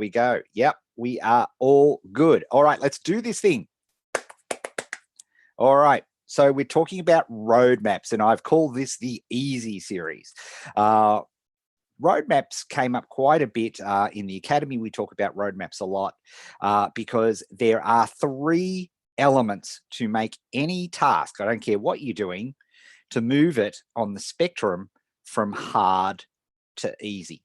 We go. Yep, we are all good. All right, let's do this thing. All right. So we're talking about roadmaps, and I've called this the easy series. Roadmaps came up quite a bit in the academy. We talk about roadmaps a lot because there are three elements to make any task, I don't care what you're doing, to move it on the spectrum from hard to easy.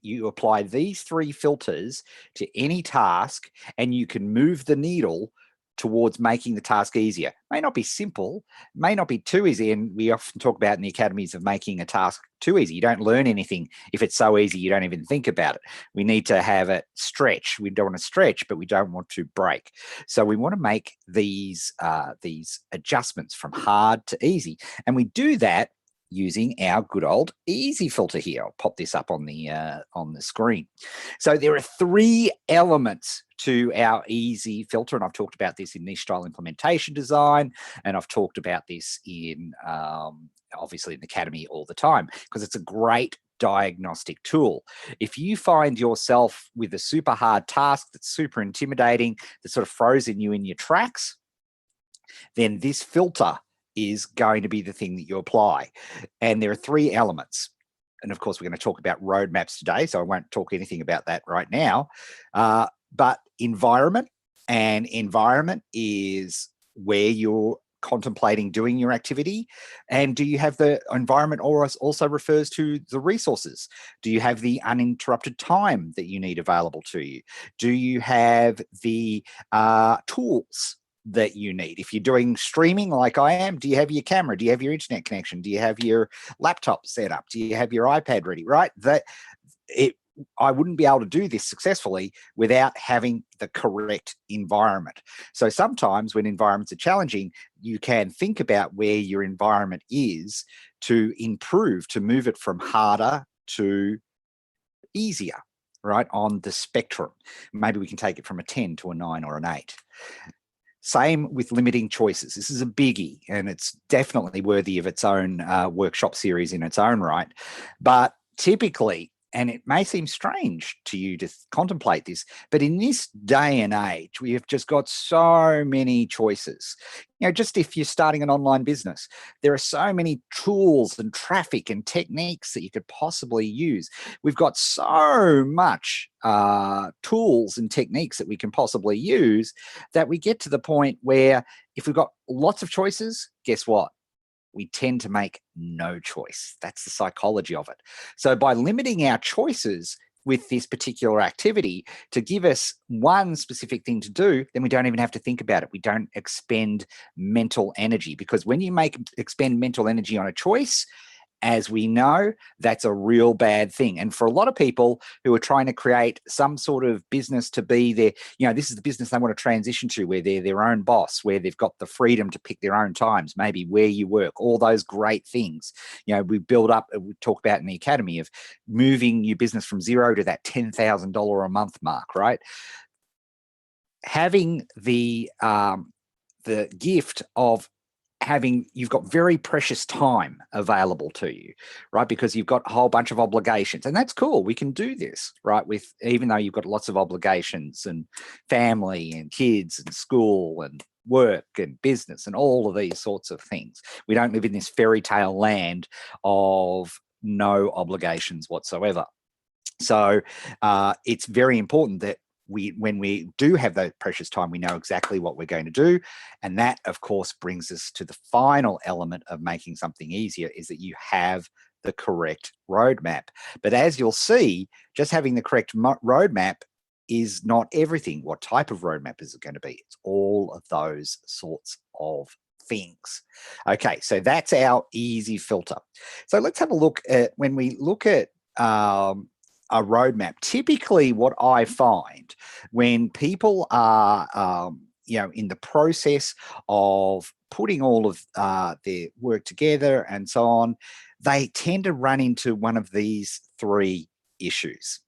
You apply these three filters to any task and you can move the needle towards making the task easier. May not be simple, may not be too easy. And we often talk about in the academies of making a task too easy. You don't learn anything if it's so easy you don't even think about it. We need to have it stretch. We don't want to stretch, but we don't want to break. So we want to make these adjustments from hard to easy. And we do that using our good old easy filter here. I'll pop this up on the screen. So there are three elements to our easy filter, and I've talked about this in niche style implementation design, and I've talked about this in obviously in the academy all the time because it's a great diagnostic tool. If you find yourself with a super hard task that's super intimidating, that sort of frozen you in your tracks, then this filter is going to be the thing that you apply. And there are three elements. And of course, we're going to talk about roadmaps today, so I won't talk anything about that right now. But environment, and environment is where you're contemplating doing your activity. And do you have the environment, or also refers to the resources? Do you have the uninterrupted time that you need available to you? Do you have the tools that you need? If you're doing streaming like I am, do you have your camera? Do you have your internet connection? Do you have your laptop set up? Do you have your iPad ready? Right? I wouldn't be able to do this successfully without having the correct environment. So sometimes when environments are challenging, you can think about where your environment is to improve, to move it from harder to easier, right, on the spectrum. Maybe we can take it from a 10 to a 9 or an 8. Same with limiting choices. This is a biggie, and it's definitely worthy of its own workshop series in its own right. But typically, and it may seem strange to you to contemplate this, but in this day and age, we have just got so many choices. You know, just if you're starting an online business, there are so many tools and traffic and techniques that you could possibly use. We've got so much tools and techniques that we can possibly use that we get to the point where if we've got lots of choices, guess what? We tend to make no choice. That's the psychology of it. So by limiting our choices with this particular activity to give us one specific thing to do, then we don't even have to think about it. We don't expend mental energy, because when you expend mental energy on a choice, as we know, that's a real bad thing. And for a lot of people who are trying to create some sort of business to be their, this is the business they want to transition to, where they're their own boss, where they've got the freedom to pick their own times, maybe where you work, all those great things. We build up, we talk about in the academy of moving your business from zero to that $10,000 a month mark, right? Having the gift of you've got very precious time available to you, right? Because you've got a whole bunch of obligations, and that's cool. We can do this, right? Even though you've got lots of obligations and family and kids and school and work and business and all of these sorts of things. We don't live in this fairy tale land of no obligations whatsoever. So it's very important that when we do have that precious time, we know exactly what we're going to do. And that, of course, brings us to the final element of making something easier, is that you have the correct roadmap. But as you'll see, just having the correct roadmap is not everything. What type of roadmap is it going to be? It's all of those sorts of things. Okay, so that's our easy filter. So let's have a look at, when we look at a roadmap, typically what I find when people are, in the process of putting all of their work together and so on, they tend to run into one of these three issues.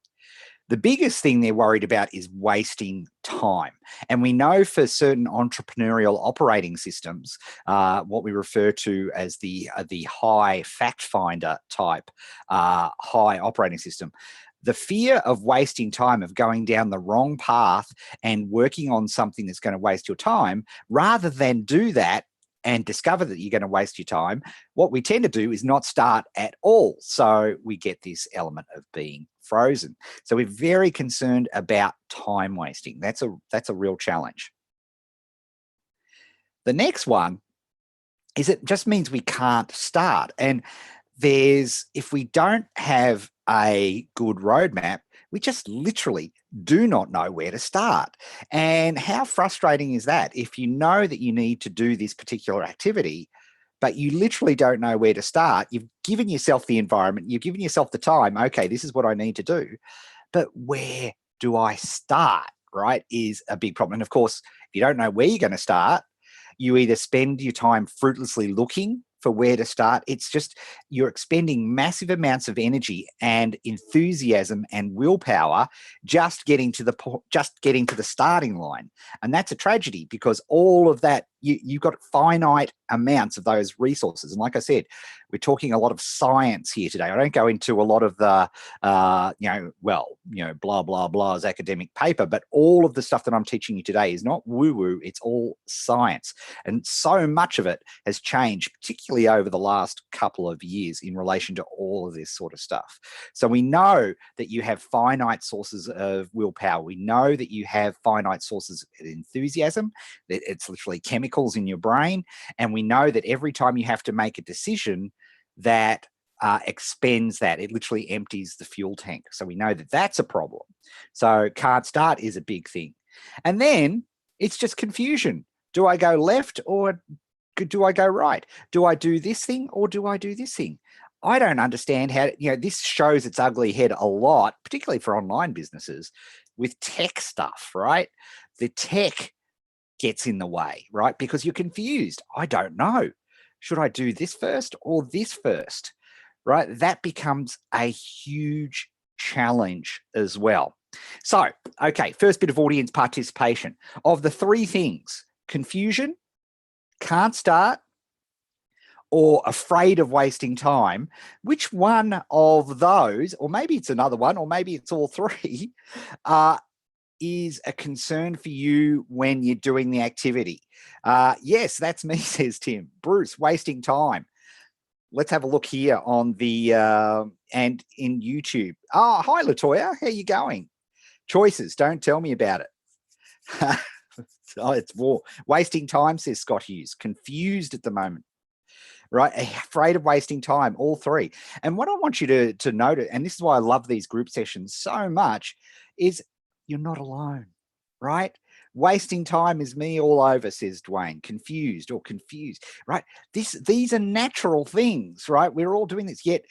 The biggest thing they're worried about is wasting time. And we know for certain entrepreneurial operating systems, what we refer to as the high fact finder type high operating system, The fear of wasting time, of going down the wrong path and working on something that's going to waste your time, rather than do that and discover that you're going to waste your time, what we tend to do is not start at all. So we get this element of being frozen. So we're very concerned about time wasting. That's a real challenge. The next one is it just means we can't start. And if we don't have a good roadmap, we just literally do not know where to start. And how frustrating is that if you know that you need to do this particular activity, but you literally don't know where to start? You've given yourself the environment, you've given yourself the time. Okay, this is what I need to do. But where do I start? Right, is a big problem. And of course, if you don't know where you're going to start, you either spend your time fruitlessly looking for where to start. It's just you're expending massive amounts of energy and enthusiasm and willpower just getting to the starting line. And that's a tragedy, because all of that, you've got finite amounts of those resources. And like I said, we're talking a lot of science here today. I don't go into a lot of the blah blah blah's academic paper, but all of the stuff that I'm teaching you today is not woo woo. It's all science. And so much of it has changed, particularly over the last couple of years, in relation to all of this sort of stuff. So we know that you have finite sources of willpower. We know that you have finite sources of enthusiasm, that it's literally chemicals in your brain. And we know that every time you have to make a decision, that expends that. It literally empties the fuel tank. So we know that that's a problem. So can't start is a big thing. And then it's just confusion. Do I go left or do I go right? Do I do this thing or do I do this thing? I don't understand how, this shows its ugly head a lot, particularly for online businesses with tech stuff, right? The tech gets in the way, right? Because you're confused. I don't know. Should I do this first or this first? Right? That becomes a huge challenge as well. So, okay, first bit of audience participation. Of the three things, confusion, can't start, or afraid of wasting time, which one of those, or maybe it's another one, or maybe it's all three, is a concern for you when you're doing the activity? Yes, that's me, says Tim. Bruce, wasting time. Let's have a look here on the and in YouTube. Oh, hi, Latoya. How you going? Choices. Don't tell me about it. Oh, it's war. Wasting time, says Scott Hughes. Confused at the moment. Right? Afraid of wasting time, all three. And what I want you to note, and this is why I love these group sessions so much, is you're not alone, right? Wasting time is me all over, says Dwayne. Confused, right? These are natural things, right? We're all doing this, yet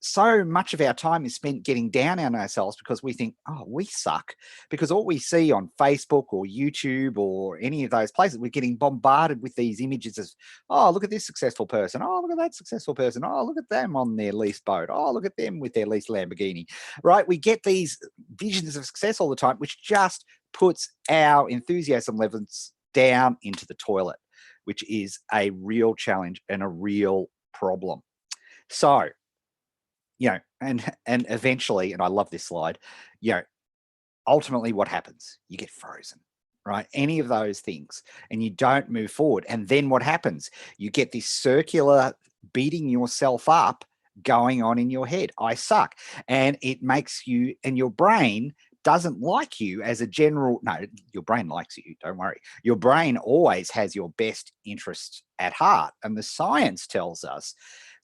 so much of our time is spent getting down on ourselves because we think, oh, we suck. Because all we see on Facebook or YouTube or any of those places, we're getting bombarded with these images of, oh, look at this successful person. Oh, look at that successful person. Oh, look at them on their leased boat. Oh, look at them with their leased Lamborghini, right? We get these visions of success all the time, which just puts our enthusiasm levels down into the toilet, which is a real challenge and a real problem. So, and eventually, and I love this slide, ultimately what happens? You get frozen, right? Any of those things, and you don't move forward. And then what happens? You get this circular beating yourself up going on in your head. I suck. And it makes you, and your brain doesn't like you as a general, no, your brain likes you, don't worry. Your brain always has your best interests at heart. And the science tells us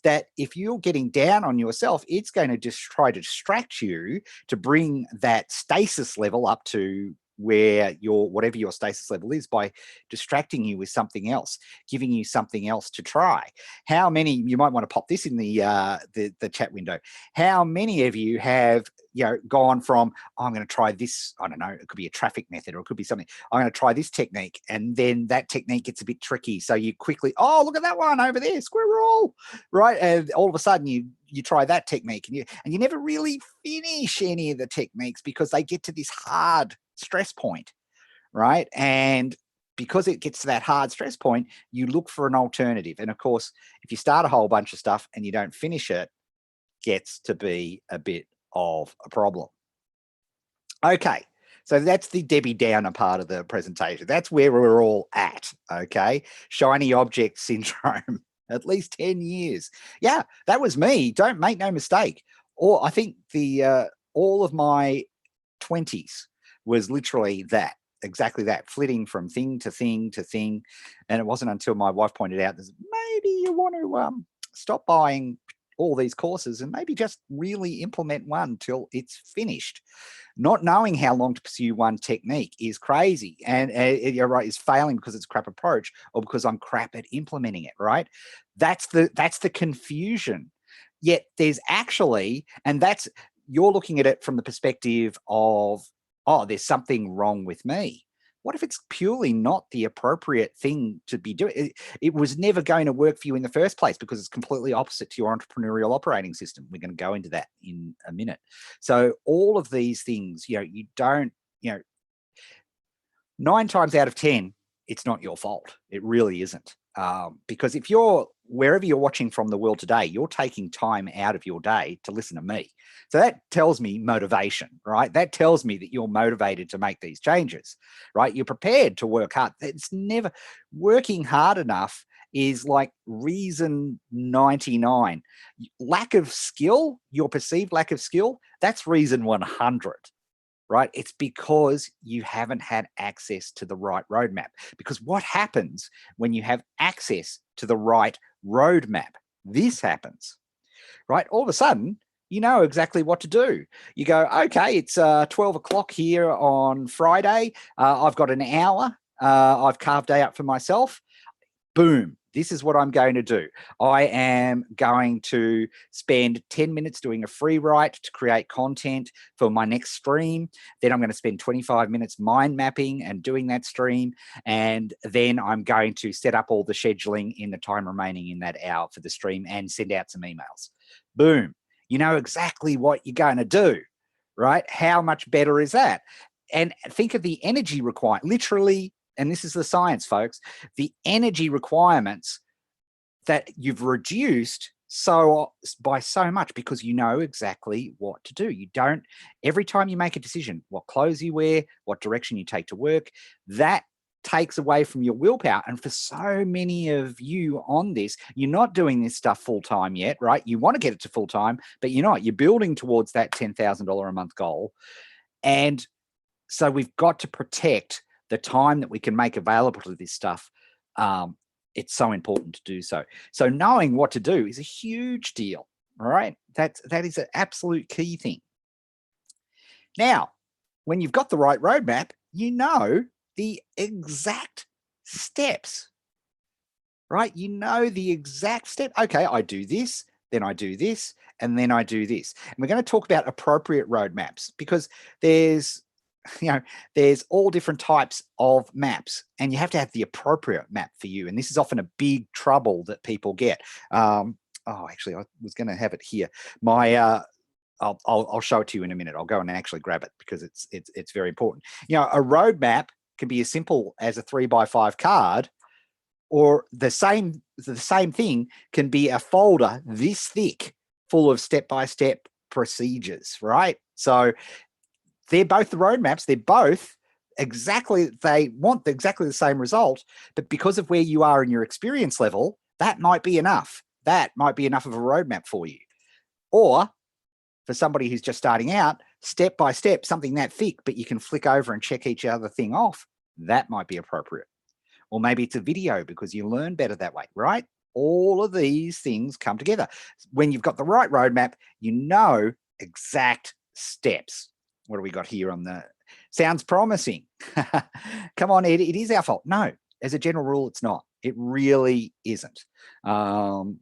that if you're getting down on yourself, it's going to just try to distract you to bring that stasis level up to where whatever your stasis level is, by distracting you with something else, giving you something else to try. How many, you might want to pop this in the chat window. How many of you have gone from, oh, I'm going to try this, I don't know, it could be a traffic method or it could be something, I'm going to try this technique, and then that technique gets a bit tricky, so you quickly, oh, look at that one over there, squirrel, right? And all of a sudden you try that technique, and you never really finish any of the techniques because they get to this hard stress point, right? And because it gets to that hard stress point, you look for an alternative. And of course, if you start a whole bunch of stuff and you don't finish it, gets to be a bit of a problem. Okay, so that's the Debbie Downer part of the presentation. That's where we're all at, okay? Shiny object syndrome, at least 10 years. Yeah, that was me. Don't make no mistake. Or I think all of my 20s was literally that, exactly that, flitting from thing to thing to thing. And it wasn't until my wife pointed out, maybe you want to stop buying all these courses and maybe just really implement one till it's finished. Not knowing how long to pursue one technique is crazy, and you're right, is failing because it's a crap approach or because I'm crap at implementing it. Right? That's the confusion. Yet there's actually, and that's, you're looking at it from the perspective of, oh, there's something wrong with me. What if it's purely not the appropriate thing to be doing? It was never going to work for you in the first place because it's completely opposite to your entrepreneurial operating system. We're going to go into that in a minute. So all of these things, you don't, 9 times out of 10, it's not your fault. It really isn't. Because if you're, wherever you're watching from the world today, you're taking time out of your day to listen to me. So that tells me motivation, right? That tells me that you're motivated to make these changes, right? You're prepared to work hard. It's never, working hard enough is like reason 99. Lack of skill, your perceived lack of skill, that's reason 100. Right? It's because you haven't had access to the right roadmap. Because what happens when you have access to the right roadmap? This happens, right? All of a sudden, you know exactly what to do. You go, okay, it's 12 o'clock here on Friday. I've got an hour. I've carved out for myself. Boom. This is what I'm going to do. I am going to spend 10 minutes doing a free write to create content for my next stream. Then I'm going to spend 25 minutes mind mapping and doing that stream. And then I'm going to set up all the scheduling in the time remaining in that hour for the stream and send out some emails. Boom. You know exactly what you're going to do, right? How much better is that? And think of the energy required, literally. And this is the science, folks, the energy requirements that you've reduced by so much because you know exactly what to do. You don't, every time you make a decision, what clothes you wear, what direction you take to work, that takes away from your willpower. And for so many of you on this, you're not doing this stuff full time yet, right? You want to get it to full time, but you're not. You're building towards that $10,000 a month goal. And so we've got to protect the time that we can make available to this stuff. It's so important to do so. So knowing what to do is a huge deal. All right. That is an absolute key thing. Now, when you've got the right roadmap, you know the exact steps, right? You know the exact step. Okay, I do this, then I do this, and then I do this. And we're going to talk about appropriate roadmaps because there's all different types of maps, and you have to have the appropriate map for you. And this is often a big trouble that people get. Actually, I was going to have it here. I'll show it to you in a minute. I'll go and actually grab it because it's very important. A roadmap can be as simple as a 3x5 card, or the same thing can be a folder this thick full of step-by-step procedures, right? So they're both the roadmaps. They're both they want exactly the same result, but because of where you are in your experience level, that might be enough. That might be enough of a roadmap for you. Or for somebody who's just starting out, step by step, something that thick, but you can flick over and check each other thing off. That might be appropriate. Or maybe it's a video because you learn better that way, right? All of these things come together. When you've got the right roadmap, you know exact steps. What do we got here on the, sounds promising. Come on, Ed, it is our fault. No, as a general rule, it's not. It really isn't. And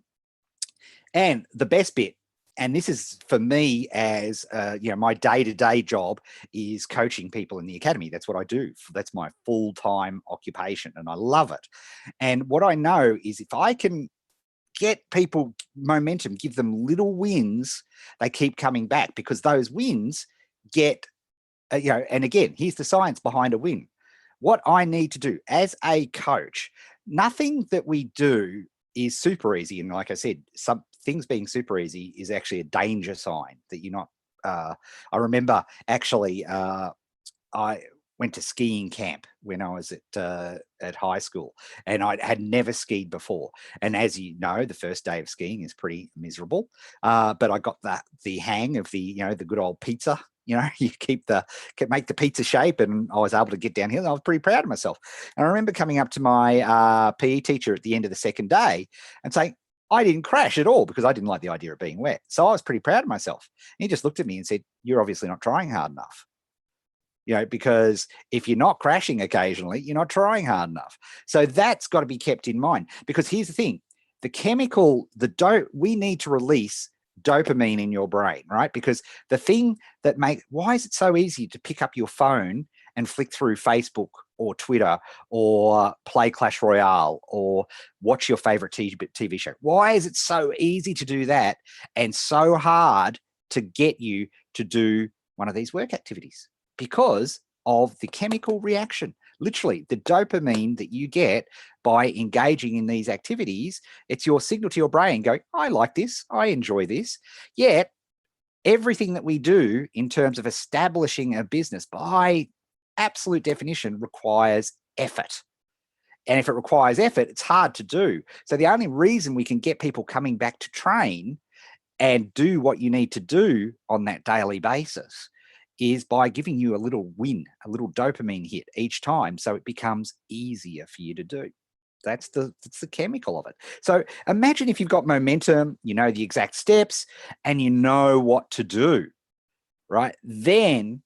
the best bit, and this is for me as, my day-to-day job is coaching people in the academy. That's what I do. That's my full-time occupation, and I love it. And what I know is if I can get people momentum, give them little wins, they keep coming back because those wins get, and again, here's the science behind a win. What I need to do as a coach, nothing that we do is super easy. And like I said, some things being super easy is actually a danger sign that you're not I remember actually, I went to skiing camp when I was at high school, and I had never skied before. And as you know, the first day of skiing is pretty miserable. But I got the hang of the good old pizza. You make the pizza shape, and I was able to get downhill. And I was pretty proud of myself. And I remember coming up to my PE teacher at the end of the second day and saying, I didn't crash at all because I didn't like the idea of being wet. So I was pretty proud of myself. And he just looked at me and said, "You're obviously not trying hard enough." Because if you're not crashing occasionally, you're not trying hard enough. So that's got to be kept in mind, because here's the thing: we need to release dopamine in your brain, right? Because the thing why is it so easy to pick up your phone and flick through Facebook or Twitter or play Clash Royale or watch your favorite TV show? Why is it so easy to do that and so hard to get you to do one of these work activities? Because of the chemical reaction. Literally, the dopamine that you get by engaging in these activities, it's your signal to your brain going, I like this, I enjoy this. Yet, everything that we do in terms of establishing a business, by absolute definition, requires effort. And if it requires effort, it's hard to do. So the only reason we can get people coming back to train and do what you need to do on that daily basis is by giving you a little win, a little dopamine hit each time, so it becomes easier for you to do. That's the chemical of it. So imagine if you've got momentum, you know the exact steps, and you know what to do, right? Then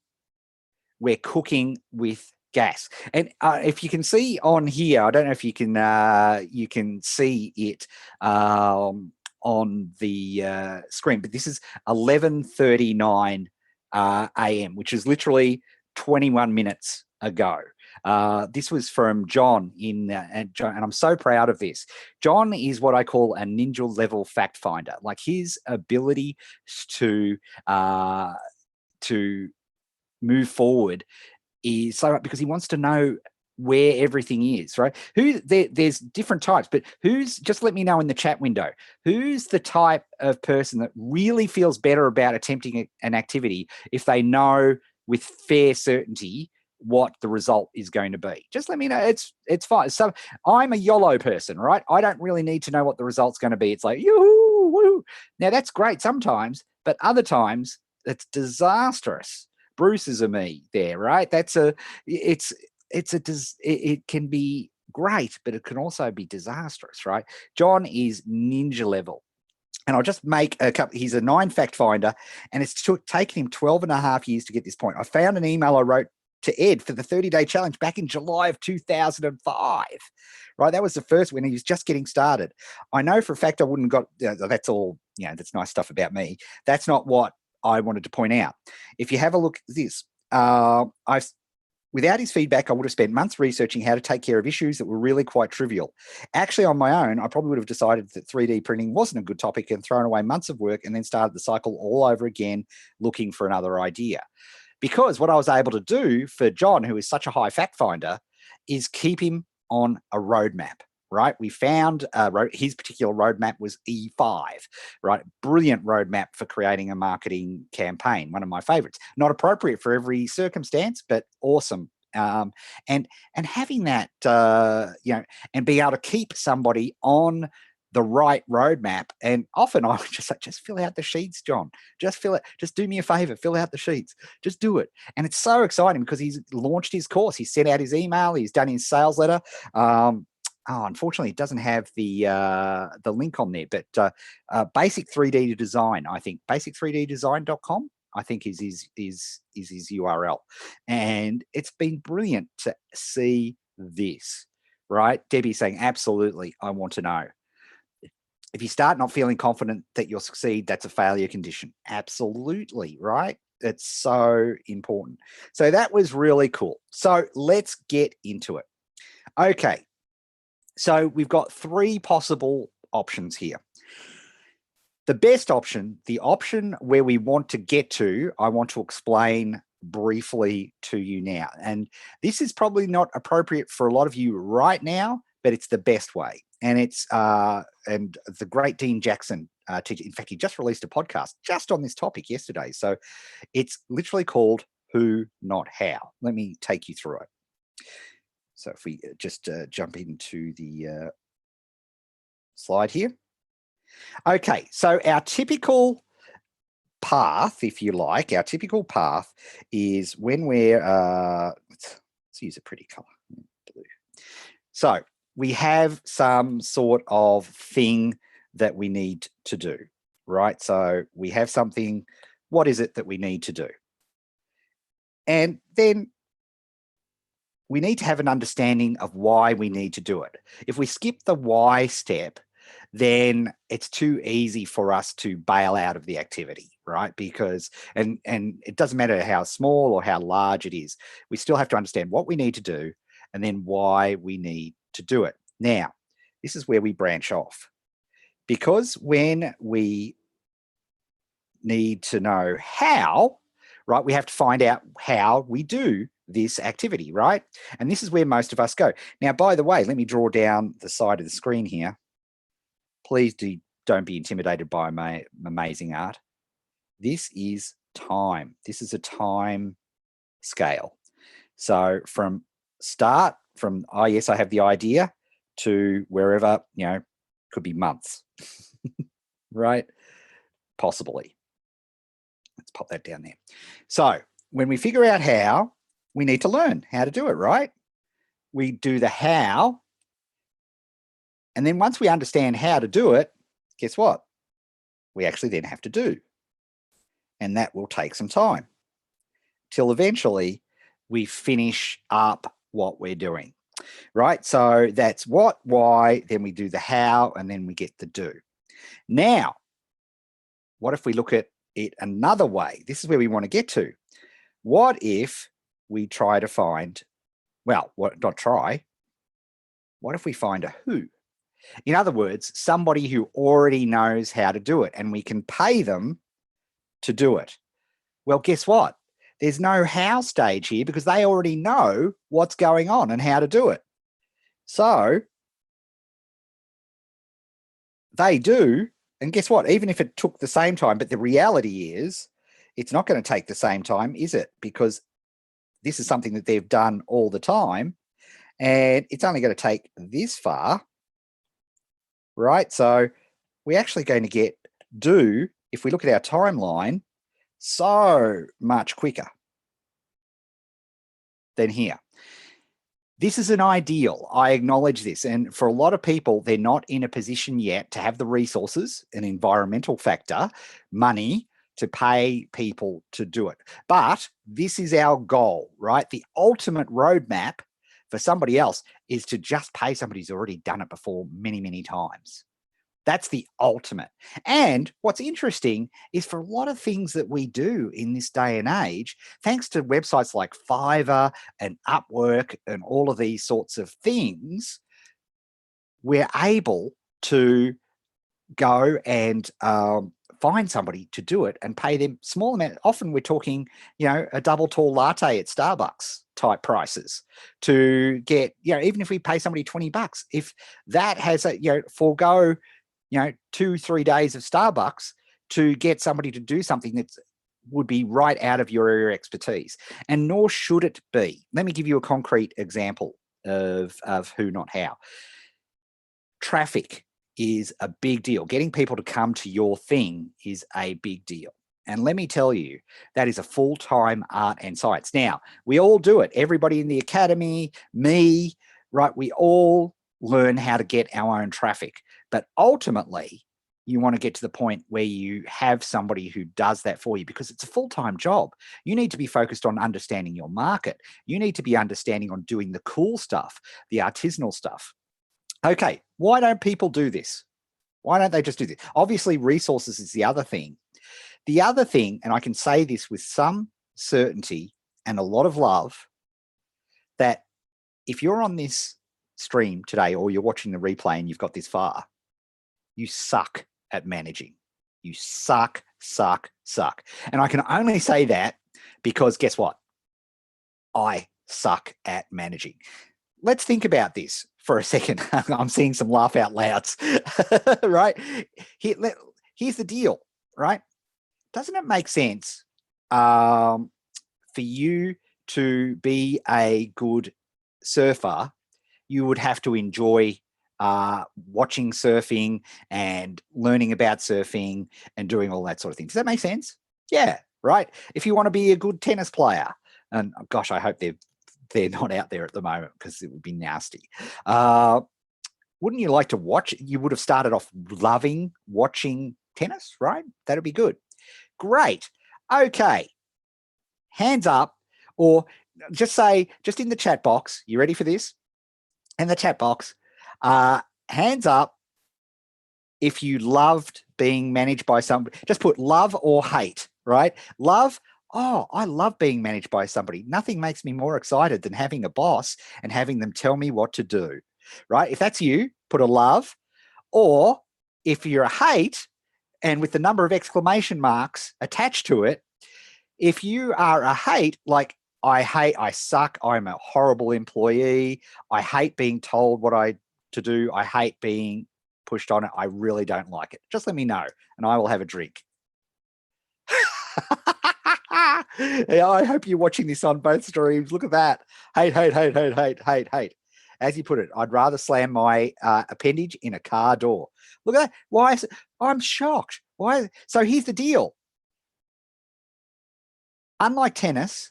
we're cooking with gas. And if you can see on here, I don't know if you can see it on the screen, but this is 11:39 a.m., which is literally 21 minutes ago. This was from John and I'm so proud of this. John is what I call a ninja level fact finder. Like, his ability to move forward is so right, because he wants to know where everything is, right? There's different types, but just let me know in the chat window, who's the type of person that really feels better about attempting an activity if they know with fair certainty what the result is going to be? Just let me know. It's fine. So I'm a YOLO person, right? I don't really need to know what the result's going to be. It's like, yoo-hoo, woo. Now that's great sometimes, but other times it's disastrous. Bruce is a me there, right? It can be great, but it can also be disastrous, right? John is ninja level. And I'll just make a couple. He's a 9 fact finder, and it's taken him 12 and a half years to get this point. I found an email I wrote to Ed for the 30-day challenge back in July of 2005, right? That was the first when he was just getting started. I know for a fact I wouldn't have got, that's all, that's nice stuff about me. That's not what I wanted to point out. If you have a look at this, without his feedback, I would have spent months researching how to take care of issues that were really quite trivial. Actually, on my own, I probably would have decided that 3D printing wasn't a good topic and thrown away months of work and then started the cycle all over again, looking for another idea. Because what I was able to do for John, who is such a high fact finder, is keep him on a roadmap. Right, we found his particular roadmap was E5, right? Brilliant roadmap for creating a marketing campaign. One of my favorites. Not appropriate for every circumstance, but awesome. And having that, and being able to keep somebody on the right roadmap. And often I would just like, just fill out the sheets, John. Just fill it. Just do me a favor, fill out the sheets. Just do it. And it's so exciting because he's launched his course. He sent out his email. He's done his sales letter. Unfortunately, it doesn't have the link on there, but Basic 3D Design, I think, basic3ddesign.com, I think is his URL. And it's been brilliant to see this, right? Debbie saying, absolutely, I want to know. If you start not feeling confident that you'll succeed, that's a failure condition. Absolutely, right? It's so important. So that was really cool. So let's get into it. Okay. So we've got 3 possible options here. The best option, the option where we want to get to, I want to explain briefly to you now. And this is probably not appropriate for a lot of you right now, but it's the best way. And it's and the great Dean Jackson teacher. In fact, he just released a podcast just on this topic yesterday. So it's literally called Who, Not How. Let me take you through it. So if we just jump into the slide here. Okay, so our typical path, if you like, our typical path is when we're, let's use a pretty color, blue. So we have some sort of thing that we need to do, right? So we have something, what is it that we need to do? And then we need to have an understanding of why we need to do it. If we skip the why step, then it's too easy for us to bail out of the activity, right? Because, and it doesn't matter how small or how large it is, we still have to understand what we need to do and then why we need to do it. Now, this is where we branch off. Because when we need to know how, right, we have to find out how we do this activity, right? And this is where most of us go. Now, by the way, let me draw down the side of the screen here. Please don't be intimidated by my amazing art. This is time. This is a time scale. So from start, from, oh yes, I have the idea, to wherever, could be months, right? Possibly. Let's pop that down there. So when we figure out how, we need to learn how to do it, right? We do the how. And then once we understand how to do it, guess what? We actually then have to do. And that will take some time till eventually we finish up what we're doing, right? So that's what, why, then we do the how, and then we get the do. Now, what if we look at it another way? This is where we want to get to. What if we try to find, well, not try, what if we find a who? In other words, somebody who already knows how to do it and we can pay them to do it. Well, guess what? There's no how stage here because they already know what's going on and how to do it. So they do. And guess what? Even if it took the same time, but the reality is it's not going to take the same time, is it? Because this is something that they've done all the time and it's only going to take this far, right? So we're actually going to get do, if we look at our timeline, so much quicker than here. This is an ideal. I acknowledge this. And for a lot of people, they're not in a position yet to have the resources, an environmental factor, money to pay people to do it. But this is our goal, right? The ultimate roadmap for somebody else is to just pay somebody who's already done it before many, many times. That's the ultimate. And what's interesting is for a lot of things that we do in this day and age, thanks to websites like Fiverr and Upwork and all of these sorts of things, we're able to go and find somebody to do it and pay them small amount. Often we're talking, a double tall latte at Starbucks type prices to get, even if we pay somebody $20, if that has a, forego 2-3 days of Starbucks to get somebody to do something that would be right out of your area of expertise. And nor should it be. Let me give you a concrete example of who, not how. Traffic is a big deal. Getting people to come to your thing is a big deal. And let me tell you, that is a full-time art and science. Now, we all do it. Everybody in the academy, me, right? We all learn how to get our own traffic. But ultimately, you want to get to the point where you have somebody who does that for you because it's a full-time job. You need to be focused on understanding your market. You need to be understanding on doing the cool stuff, the artisanal stuff. Okay, why don't people do this? Why don't they just do this? Obviously, resources is the other thing. The other thing, and I can say this with some certainty and a lot of love, that if you're on this stream today or you're watching the replay and you've got this far, you suck at managing. You suck. And I can only say that because guess what? I suck at managing. Let's think about this for a second. I'm seeing some laugh out louds, right? here's the deal, right? Doesn't it make sense for you to be a good surfer? You would have to enjoy watching surfing and learning about surfing and doing all that sort of thing. Does that make sense? Yeah, right. If you want to be a good tennis player, and gosh, I hope they're not out there at the moment because it would be nasty. Wouldn't you like to watch? You would have started off loving watching tennis, right? That'd be good. Great. Okay. Hands up, or just say, just in the chat box, you ready for this? In the chat box, hands up if you loved being managed by somebody. Just put love or hate, right? Love. Oh, I love being managed by somebody. Nothing makes me more excited than having a boss and having them tell me what to do, right? If that's you, put a love. Or if you're a hate, and with the number of exclamation marks attached to it, if you are a hate, like I suck, I'm a horrible employee, I hate being told what to do, I hate being pushed on it, I really don't like it, just let me know and I will have a drink. Yeah, I hope you're watching this on both streams. Look at that. Hate, hate, hate, hate, hate, hate, hate. As you put it, I'd rather slam my appendage in a car door. Look at that. Why is it? I'm shocked. Why? So here's the deal. Unlike tennis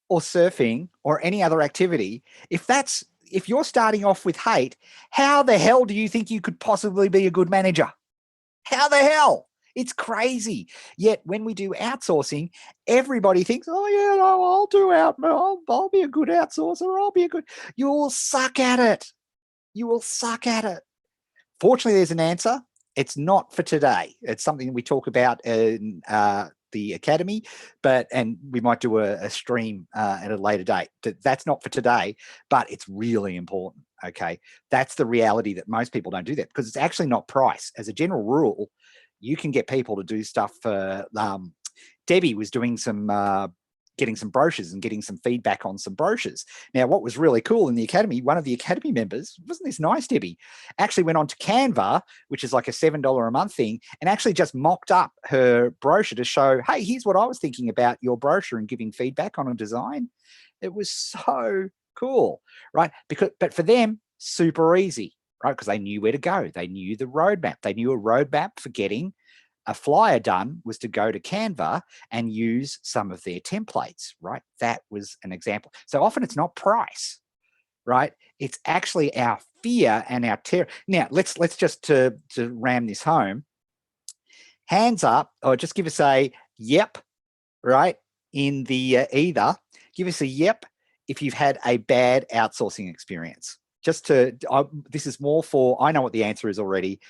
or surfing or any other activity, if you're starting off with hate, how the hell do you think you could possibly be a good manager? How the hell? It's crazy. Yet when we do outsourcing, everybody thinks, oh yeah, no, I'll be a good outsourcer. I'll be a good. You will suck at it. You will suck at it. Fortunately, there's an answer. It's not for today. It's something we talk about in the academy, and we might do a stream at a later date. That's not for today, but it's really important. Okay, that's the reality that most people don't do that because it's actually not price. As a general rule, you can get people to do stuff for. Debbie was doing some. Getting some brochures and getting some feedback on some brochures. Now, what was really cool in the academy, one of the academy members, wasn't this nice, Debbie, actually went on to Canva, which is like a $7 a month thing, and actually just mocked up her brochure to show, hey, here's what I was thinking about your brochure and giving feedback on a design. It was so cool, right? But for them, super easy, right? Because they knew where to go. They knew the roadmap. They knew a roadmap for getting a flyer done was to go to Canva and use some of their templates, right? That was an example. So often it's not price, right? It's actually our fear and our terror. Now, let's just to ram this home. Hands up, or just give us a yep, right? In the either, give us a yep if you've had a bad outsourcing experience. This is more for, I know what the answer is already.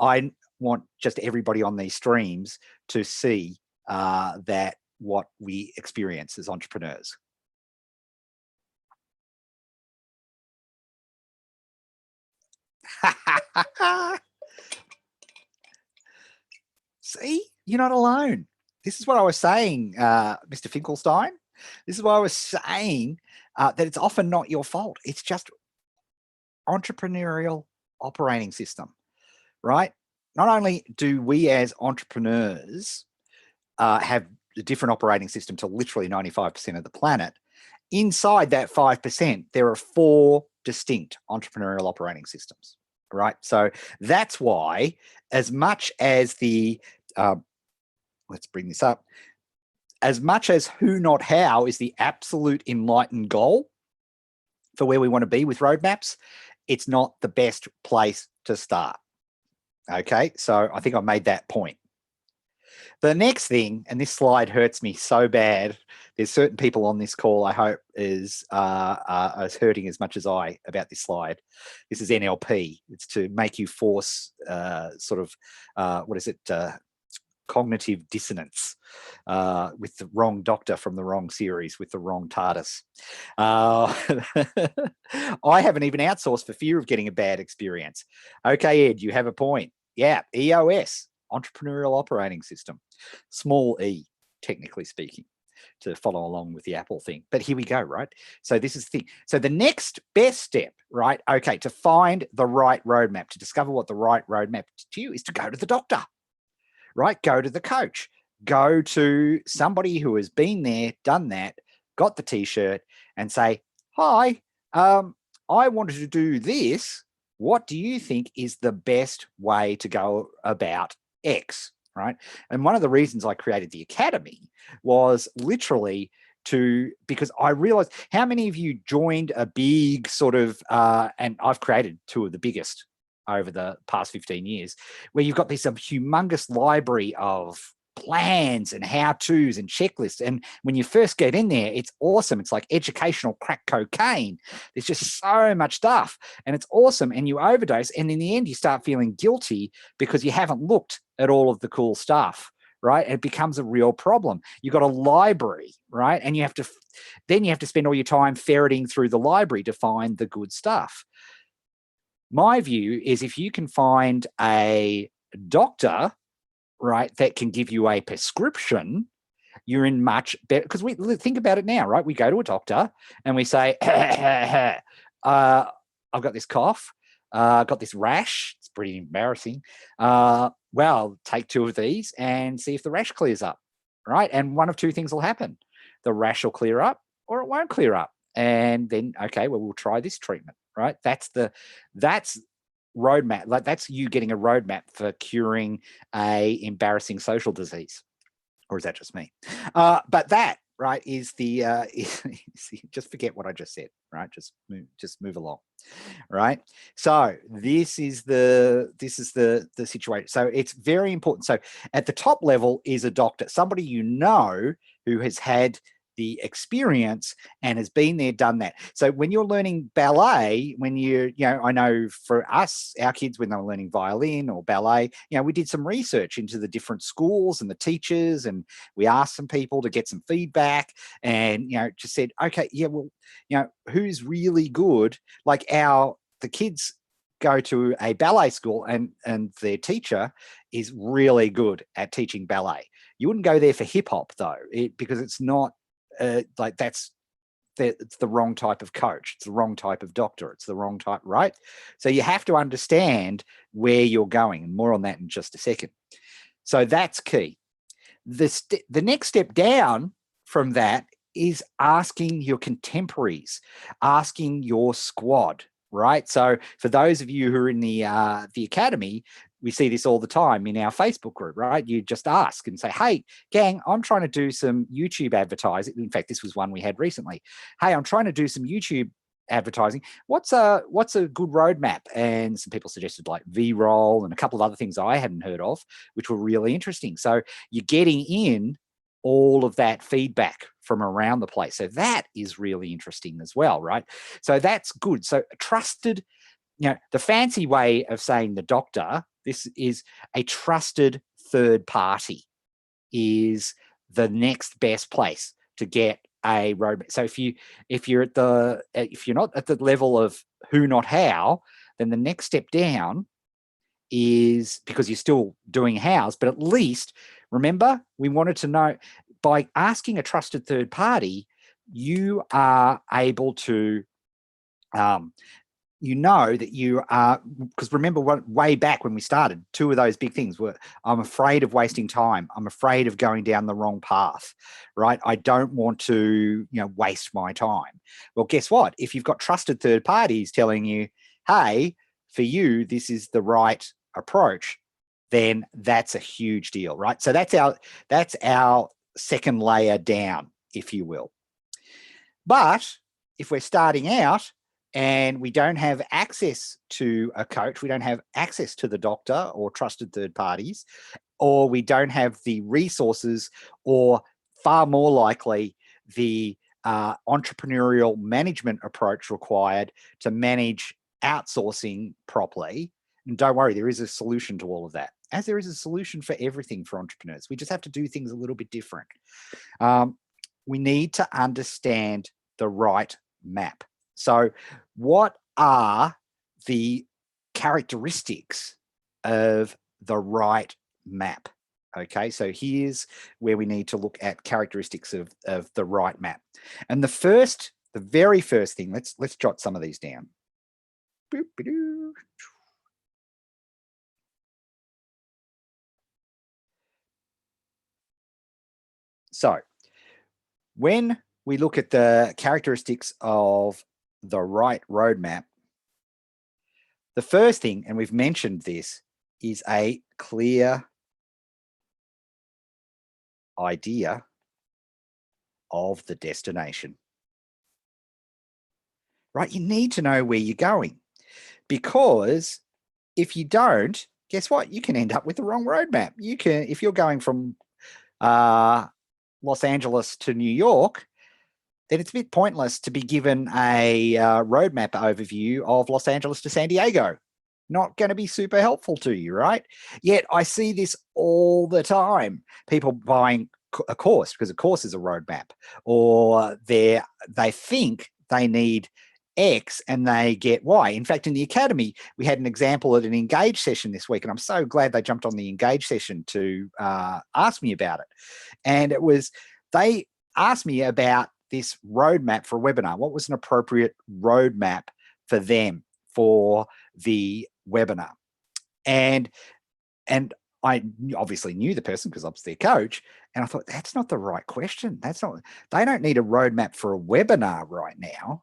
I want just everybody on these streams to see that what we experience as entrepreneurs. See, you're not alone. This is what I was saying, Mr. Finkelstein. This is what I was saying, that it's often not your fault. It's just entrepreneurial operating system, right? Not only do we as entrepreneurs have a different operating system to literally 95% of the planet, inside that 5%, there are 4 distinct entrepreneurial operating systems, right? So that's why, as much as let's bring this up, as much as who, not how is the absolute enlightened goal for where we want to be with roadmaps, it's not the best place to start. Okay, so I think I made that point. The next thing, and this slide hurts me so bad, there's certain people on this call I hope is hurting as much as I about this slide. This is NLP. It's to make you force cognitive dissonance with the wrong doctor from the wrong series with the wrong TARDIS. I haven't even outsourced for fear of getting a bad experience. Okay, Ed, you have a point. Yeah, EOS, Entrepreneurial Operating System, small e, technically speaking, to follow along with the Apple thing. But here we go, right? So this is the thing. So the next best step, right? Okay, to find the right roadmap, to discover what the right roadmap to you is to go to the doctor. right? Go to the coach, go to somebody who has been there, done that, got the t-shirt, and say, hi, I wanted to do this. What do you think is the best way to go about X, right? And one of the reasons I created the academy was literally because I realized, how many of you joined a big sort of, and I've created two of the biggest over the past 15 years, where you've got this humongous library of plans and how-tos and checklists. And when you first get in there, it's awesome. It's like educational crack cocaine. There's just so much stuff and it's awesome. And you overdose. And in the end, you start feeling guilty because you haven't looked at all of the cool stuff, right? It becomes a real problem. You've got a library, right? And you have to spend all your time ferreting through the library to find the good stuff. My view is if you can find a doctor, right, that can give you a prescription, you're in much better, because we think about it now, right? We go to a doctor and we say, I've got this cough, I've got this rash. It's pretty embarrassing. Well, take 2 of these and see if the rash clears up, right? And one of 2 things will happen. The rash will clear up or it won't clear up. And then, okay, well, we'll try this treatment, right? That's roadmap. Like that's you getting a roadmap for curing a embarrassing social disease. Or is that just me? But that, right, is the just forget what I just said, right? Just move along, right? So this is the situation. So it's very important. So at the top level is a doctor, somebody you know who has had the experience and has been there, done that. So when you're learning ballet, I know for us, our kids, when they were learning violin or ballet, we did some research into the different schools and the teachers, and we asked some people to get some feedback and, just said, okay, yeah, well, who's really good? Like the kids go to a ballet school and their teacher is really good at teaching ballet. You wouldn't go there for hip hop though, because it's not, it's the wrong type of coach. It's the wrong type of doctor. It's the wrong type, right? So you have to understand where you're going, and more on that in just a second. So that's key. The next step down from that is asking your contemporaries, asking your squad, right? So for those of you who are in the academy, we see this all the time in our Facebook group, right? You just ask and say, hey, gang, I'm trying to do some YouTube advertising. In fact, this was one we had recently. Hey, I'm trying to do some YouTube advertising. What's a good roadmap? And some people suggested like V-roll and a couple of other things I hadn't heard of, which were really interesting. So you're getting in all of that feedback from around the place. So that is really interesting as well, right? So that's good. So trusted, the fancy way of saying the doctor, this is a trusted third party, is the next best place to get a roadmap. So if you're not at the level of who, not how, then the next step down is, because you're still doing hows, but at least remember, we wanted to know, by asking a trusted third party, you are able to that you are, because remember way back when we started, 2 of those big things were, I'm afraid of wasting time. I'm afraid of going down the wrong path, right? I don't want to, waste my time. Well, guess what? If you've got trusted third parties telling you, hey, for you, this is the right approach, then that's a huge deal, right? So that's our second layer down, if you will. But if we're starting out and we don't have access to a coach, we don't have access to the doctor or trusted third parties, or we don't have the resources, or far more likely the entrepreneurial management approach required to manage outsourcing properly. And don't worry, there is a solution to all of that, as there is a solution for everything for entrepreneurs. We just have to do things a little bit different. We need to understand the right map. So what are the characteristics of the right map? Okay, so here's where we need to look at characteristics of the right map. And the very first thing, let's jot some of these down. So when we look at the characteristics of the right roadmap, the first thing, and we've mentioned this, is a clear idea of the destination. Right? You need to know where you're going, because if you don't, guess what? You can end up with the wrong roadmap. You can, if you're going from Los Angeles to New York, then it's a bit pointless to be given a roadmap overview of Los Angeles to San Diego. Not going to be super helpful to you, right? Yet I see this all the time. People buying a course because a course is a roadmap, or they think they need X and they get Y. In fact, in the academy, we had an example at an Engage session this week, and I'm so glad they jumped on the Engage session to ask me about it. And it was, they asked me about this roadmap for a webinar. What was an appropriate roadmap for them for the webinar? And I obviously knew the person because I was their coach, and I thought, that's not the right question. That's not, they don't need a roadmap for a webinar right now.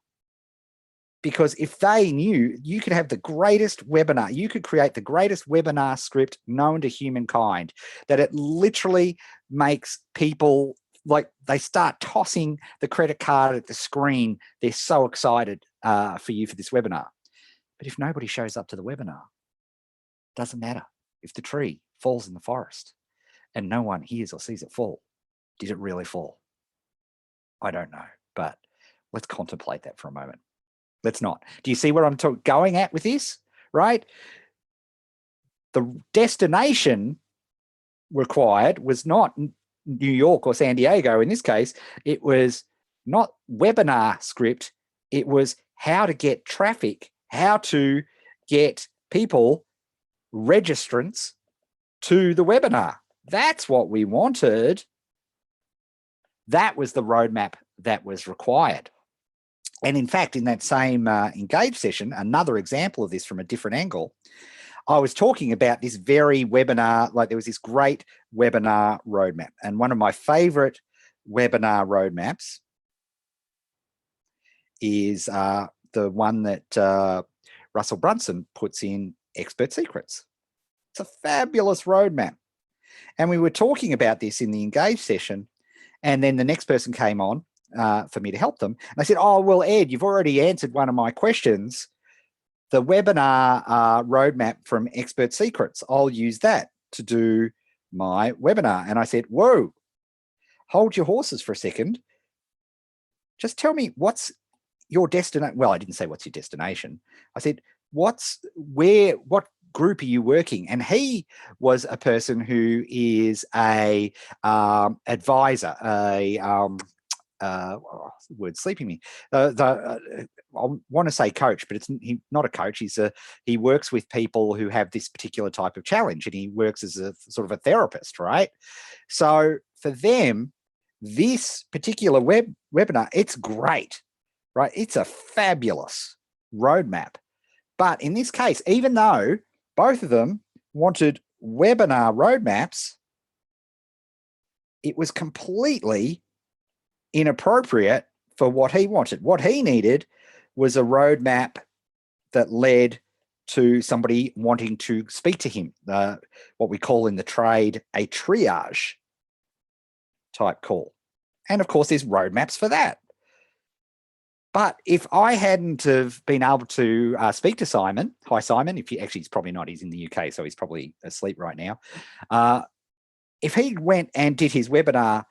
Because if they knew, you could have the greatest webinar, you could create the greatest webinar script known to humankind, that it literally makes people, like, they start tossing the credit card at the screen. They're so excited for you for this webinar. But if nobody shows up to the webinar, doesn't matter. If the tree falls in the forest and no one hears or sees it fall, did it really fall? I don't know, but let's contemplate that for a moment. Let's not. Do you see where I'm going at with this, right? The destination required was not New York or San Diego. In this case, it was not webinar script. It was how to get traffic, how to get people, registrants, to the webinar. That's what we wanted. That was the roadmap that was required. And in fact, in that same Engage session, another example of this from a different angle, I was talking about this very webinar, like there was this great webinar roadmap. And one of my favorite webinar roadmaps is the one that Russell Brunson puts in Expert Secrets. It's a fabulous roadmap. And we were talking about this in the Engage session. And then the next person came on for me to help them. And I said, oh, well, Ed, you've already answered one of my questions. The webinar roadmap from Expert Secrets, I'll use that to do my webinar. And I said, whoa, hold your horses for a second. Just tell me, what's your destination? Well, I didn't say what's your destination. I said, what group are you working? And he was a person who is a advisor, word sleeping me. I want to say coach, but he's not a coach. He works with people who have this particular type of challenge, and he works as a sort of a therapist, right? So for them, this particular webinar, it's great, right? It's a fabulous roadmap. But in this case, even though both of them wanted webinar roadmaps, it was completely inappropriate for what he wanted. What he needed was a roadmap that led to somebody wanting to speak to him, what we call in the trade a triage type call. And of course, there's roadmaps for that. But if I hadn't have been able to speak to Simon, hi Simon, he's probably not, he's in the UK, so he's probably asleep right now. If he went and did his webinar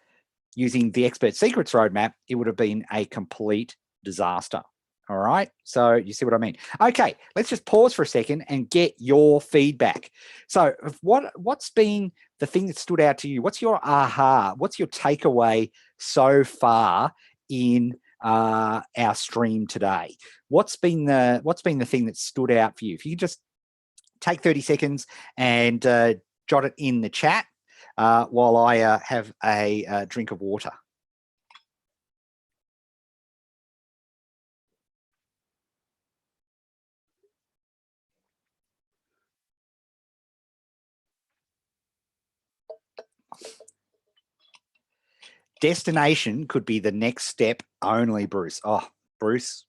using the Expert Secrets roadmap, it would have been a complete disaster. All right. So you see what I mean? Okay, let's just pause for a second and get your feedback. So what's been the thing that stood out to you? What's your aha? What's your takeaway so far in our stream today? What's been the thing that stood out for you? If you could just take 30 seconds and jot it in the chat while I have a drink of water. Destination could be the next step only, Bruce. Oh, Bruce,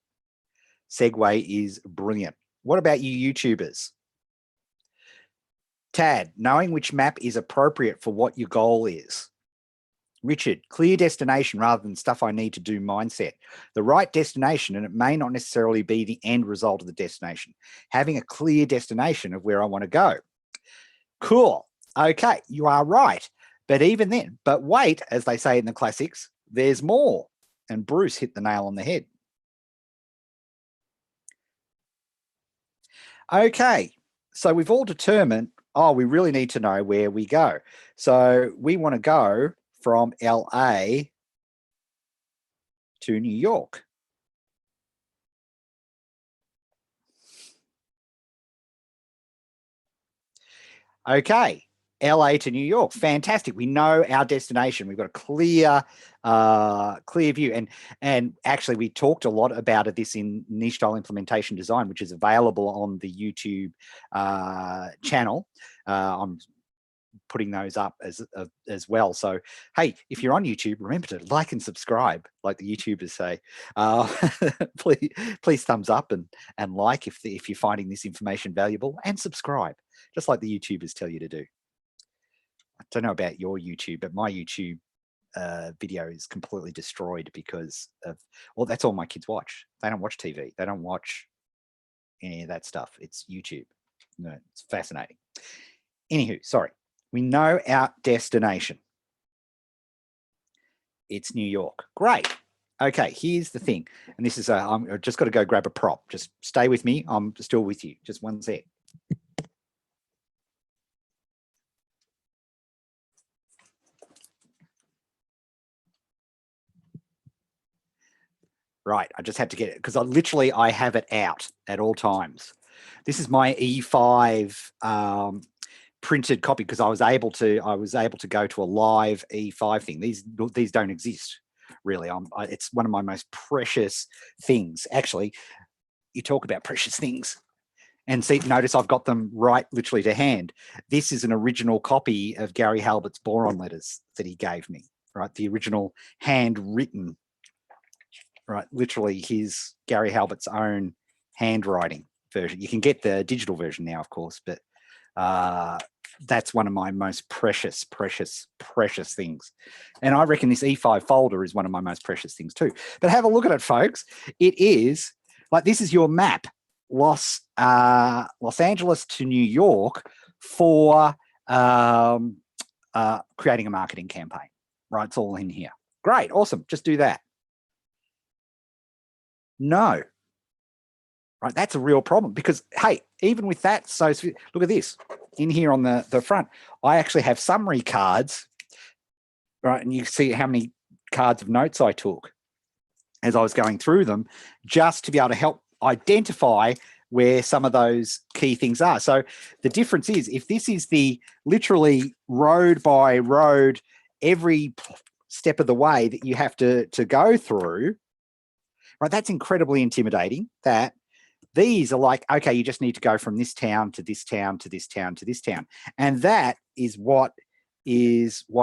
segue is brilliant. What about you YouTubers? Tad, knowing which map is appropriate for what your goal is. Richard, clear destination rather than stuff I need to do mindset. The right destination, and it may not necessarily be the end result of the destination. Having a clear destination of where I want to go. Cool. Okay, you are right. But even then, but wait, as they say in the classics, there's more. And Bruce hit the nail on the head. Okay, so we've all determined, oh, we really need to know where we go. So we want to go from LA to New York. Okay, LA to New York, fantastic. We know our destination. We've got a clear view. And actually, we talked a lot about this in Niche Style Implementation Design, which is available on the YouTube channel. I'm putting those up as well. So, hey, if you're on YouTube, remember to like and subscribe, like the YouTubers say. Please thumbs up and like if you're finding this information valuable, and subscribe, just like the YouTubers tell you to do. I don't know about your YouTube, but my YouTube video is completely destroyed because of, well, that's all my kids watch. They don't watch TV. They don't watch any of that stuff. It's YouTube. No, it's fascinating. Anywho, sorry. We know our destination. It's New York. Great. Okay, here's the thing. And this is, I've just got to go grab a prop. Just stay with me. I'm still with you. Just one sec. Right, I just had to get it because I have it out at all times. This is my E5 printed copy because I was able to go to a live E5 thing. These don't exist really. It's one of my most precious things. Actually, you talk about precious things, and see, notice I've got them right literally to hand. This is an original copy of Gary Halbert's boron letters that he gave me. Right, the original handwritten. Right, literally his Gary Halbert's own handwriting version. You can get the digital version now, of course, but that's one of my most precious things. And I reckon this E5 folder is one of my most precious things too. But have a look at it, folks. It is like, this is your map, Los Angeles to New York for creating a marketing campaign. Right, it's all in here. Great, awesome. Just do that. No. Right, that's a real problem because, hey, even with that, so look at this. In here on the front, I actually have summary cards, right? And you see how many cards of notes I took as I was going through them, just to be able to help identify where some of those key things are. So the difference is, if this is the literally road by road, every step of the way that you have to go through, right, that's incredibly intimidating. That these are like, okay, you just need to go from this town to this town to this town to this town. And that is why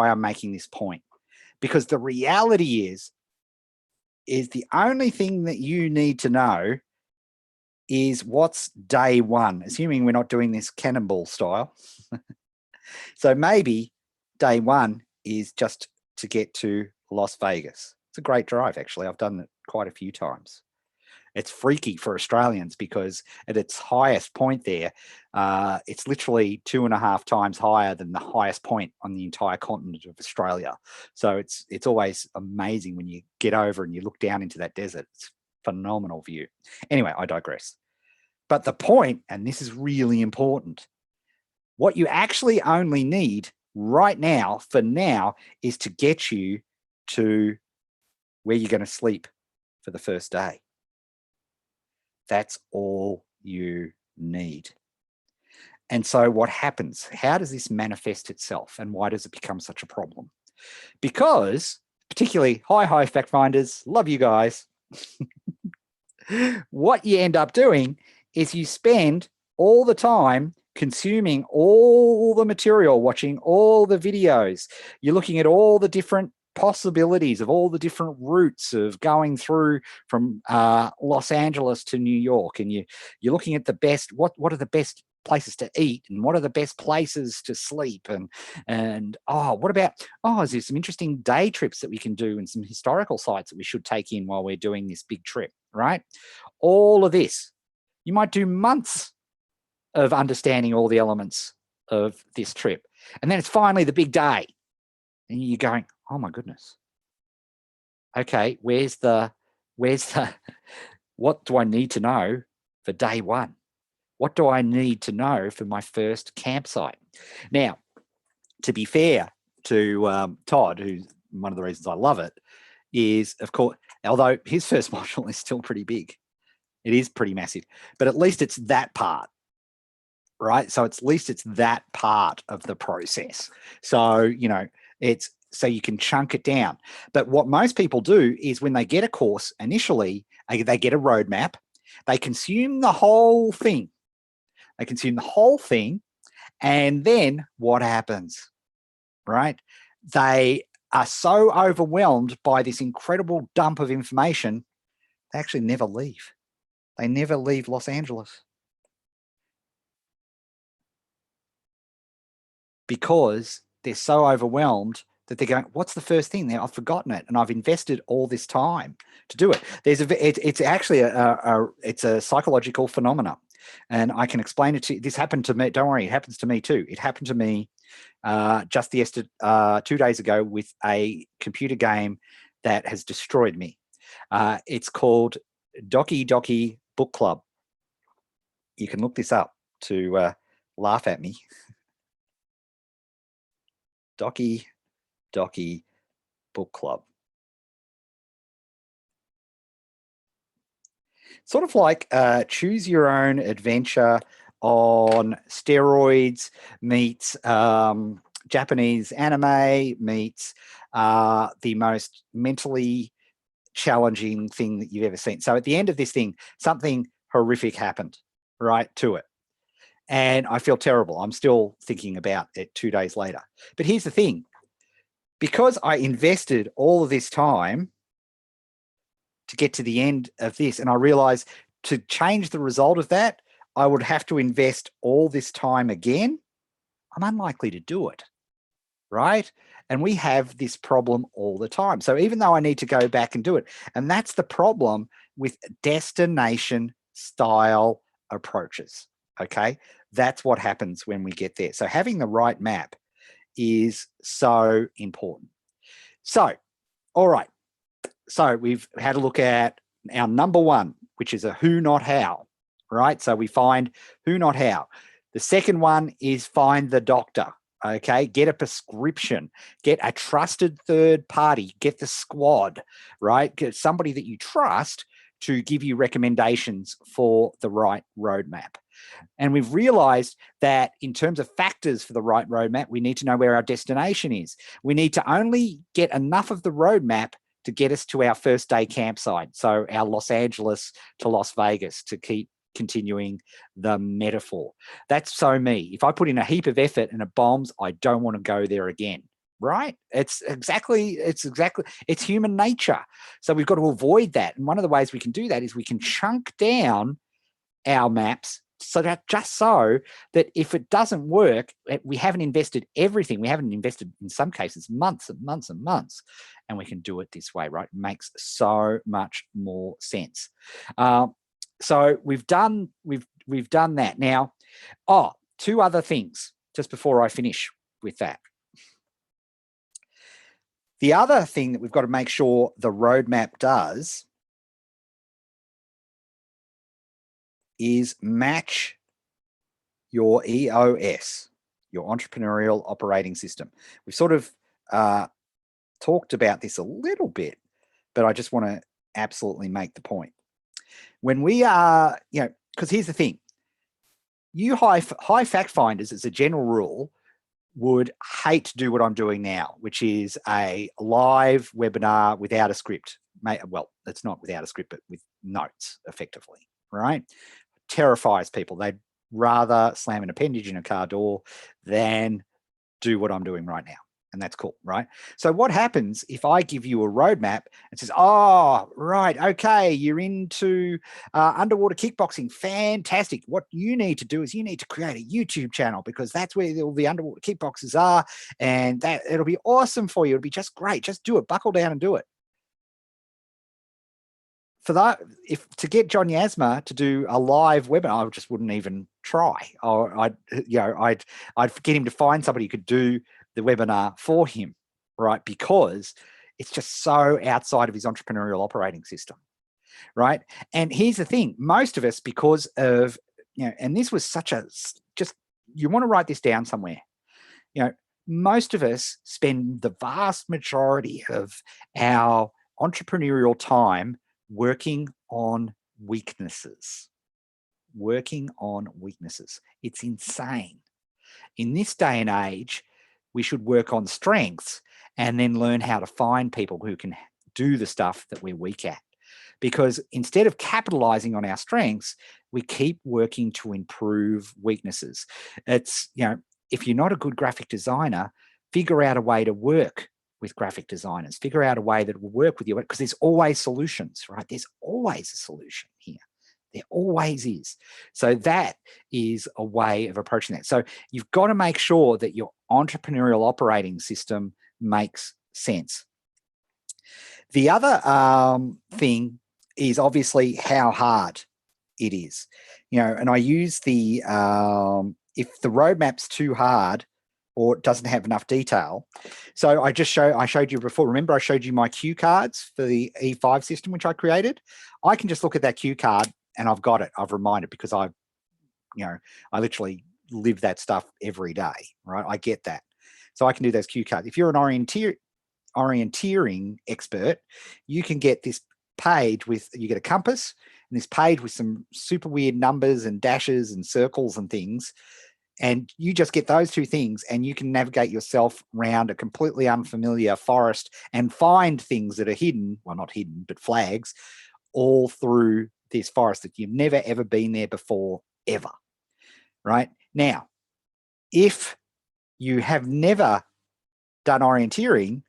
I'm making this point. Because the reality is the only thing that you need to know is what's day one, assuming we're not doing this cannonball style. So maybe day one is just to get to Las Vegas. It's a great drive, actually. I've done it quite a few times. It's freaky for Australians because at its highest point there, it's literally 2.5 times higher than the highest point on the entire continent of Australia. So it's always amazing when you get over and you look down into that desert. It's a phenomenal view. Anyway, I digress. But the point, and this is really important, what you actually only need right now, for now, is to get you to where you're going to sleep for the first day. That's all you need. And so what happens? How does this manifest itself, and why does it become such a problem? Because, particularly, hi fact finders, love you guys. What you end up doing is you spend all the time consuming all the material, watching all the videos. You're looking at all the different possibilities of all the different routes of going through from Los Angeles to New York, and you're looking at the best, what are the best places to eat, and what are the best places to sleep, and what about, is there some interesting day trips that we can do and some historical sites that we should take in while we're doing this big trip, right? All of this, you might do months of understanding all the elements of this trip, and then it's finally the big day, and you're going, oh my goodness, okay, where's the what do I need to know for day one? What do I need to know for my first campsite? Now, to be fair to Todd, who's one of the reasons I love it, is, of course, although his first module is still pretty big, it is pretty massive, but at least it's that part, right? So at least it's that part of the process. So, it's so you can chunk it down. But what most people do is when they get a course initially, they get a roadmap, they consume the whole thing. And then what happens, right? They are so overwhelmed by this incredible dump of information, they actually never leave. They never leave Los Angeles. Because they're so overwhelmed that they're going, what's the first thing there? I've forgotten it, and I've invested all this time to do it. It's actually it's a psychological phenomena, and I can explain it to you. This happened to me. Don't worry, it happens to me too. It happened to me just 2 days ago with a computer game that has destroyed me. It's called Doki Doki Book Club. You can look this up to laugh at me. Doki Doki Book Club. Sort of like choose your own adventure on steroids meets Japanese anime meets the most mentally challenging thing that you've ever seen. So at the end of this thing, something horrific happened, right, to it. And I feel terrible. I'm still thinking about it 2 days later. But here's the thing. Because I invested all of this time to get to the end of this, and I realized to change the result of that, I would have to invest all this time again, I'm unlikely to do it, right? And we have this problem all the time. So even though I need to go back and do it, and that's the problem with destination style approaches, okay? That's what happens when we get there. So having the right map is so important. So, all right. So we've had a look at our number one, which is a who, not how, right? So we find who, not how. The second one is find the doctor, okay? Get a prescription, get a trusted third party, get the squad, right? Get somebody that you trust to give you recommendations for the right roadmap. And we've realized that in terms of factors for the right roadmap, we need to know where our destination is. We need to only get enough of the roadmap to get us to our first day campsite. So our Los Angeles to Las Vegas, to keep continuing the metaphor. That's so me. If I put in a heap of effort and it bombs, I don't want to go there again. Right? It's human nature. So we've got to avoid that. And one of the ways we can do that is we can chunk down our maps so that if it doesn't work, we haven't invested everything. We haven't invested, in some cases, months and months and months, and we can do it this way, right? It makes so much more sense. So we've done that. Now, two other things just before I finish with that. The other thing that we've got to make sure the roadmap does is match your EOS, your entrepreneurial operating system. We've sort of talked about this a little bit, but I just want to absolutely make the point. When we are, because here's the thing, you high fact finders, as a general rule, would hate to do what I'm doing now, which is a live webinar without a script. Well, it's not without a script, but with notes, effectively, right? Terrifies people. They'd rather slam an appendage in a car door than do what I'm doing right now. And that's cool, right? So what happens if I give you a roadmap and says, oh, right, okay, you're into underwater kickboxing. Fantastic. What you need to do is you need to create a YouTube channel, because that's where all the underwater kickboxers are. And that it'll be awesome for you. It'll be just great. Just do it. Buckle down and do it. For that, if to get John Yasma to do a live webinar, I just wouldn't even try. Or I'd get him to find somebody who could do the webinar for him, right? Because it's just so outside of his entrepreneurial operating system, right? And here's the thing: most of us, because of and this was such a you want to write this down somewhere. Most of us spend the vast majority of our entrepreneurial time working on weaknesses. It's insane. In this day and age, we should work on strengths and then learn how to find people who can do the stuff that we're weak at. Because instead of capitalizing on our strengths, we keep working to improve weaknesses. It's, if you're not a good graphic designer, figure out a way to work with graphic designers. Figure out a way that will work with you, because there's always solutions, right? There's always a solution here. There always is. So that is a way of approaching that. So you've got to make sure that your entrepreneurial operating system makes sense. The other thing is obviously how hard it is. And I use the, if the roadmap's too hard, or it doesn't have enough detail. So I showed you before. Remember, I showed you my cue cards for the E5 system, which I created. I can just look at that cue card and I've got it. I've reminded, because I literally live that stuff every day, right? I get that. So I can do those cue cards. If you're an orienteering expert, you can get this page you get a compass and this page with some super weird numbers and dashes and circles and things. And you just get those two things and you can navigate yourself around a completely unfamiliar forest and find things that are hidden, well, not hidden, but flags, all through this forest that you've never, ever been there before, ever, right? Now, if you have never done orienteering,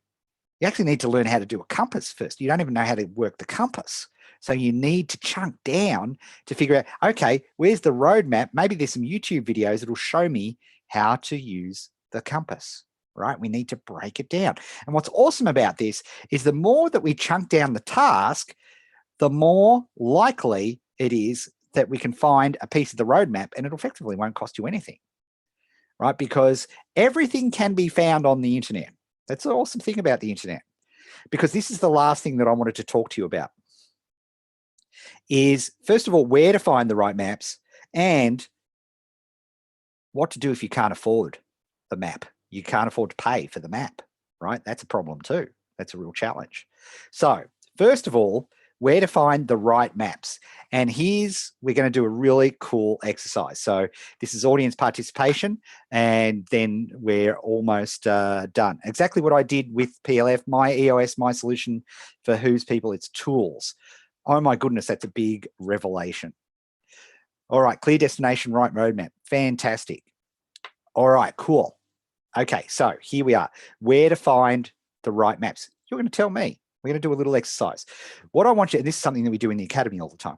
you actually need to learn how to do a compass first. You don't even know how to work the compass. So you need to chunk down to figure out, okay, where's the roadmap? Maybe there's some YouTube videos that will show me how to use the compass, right? We need to break it down. And what's awesome about this is the more that we chunk down the task, the more likely it is that we can find a piece of the roadmap, and it effectively won't cost you anything, right? Because everything can be found on the internet. That's the awesome thing about the internet. Because this is the last thing that I wanted to talk to you about. Is, first of all, where to find the right maps and what to do if you can't afford the map. You can't afford to pay for the map, right? That's a problem too. That's a real challenge. So first of all, where to find the right maps. And we're going to do a really cool exercise. So this is audience participation, and then we're almost done. Exactly what I did with PLF, my EOS, my solution for whose people, it's tools. Oh my goodness, that's a big revelation. All right, clear destination, right roadmap. Fantastic. All right, cool. Okay, so here we are. Where to find the right maps? You're going to tell me. We're going to do a little exercise. What I want you, and this is something that we do in the academy all the time.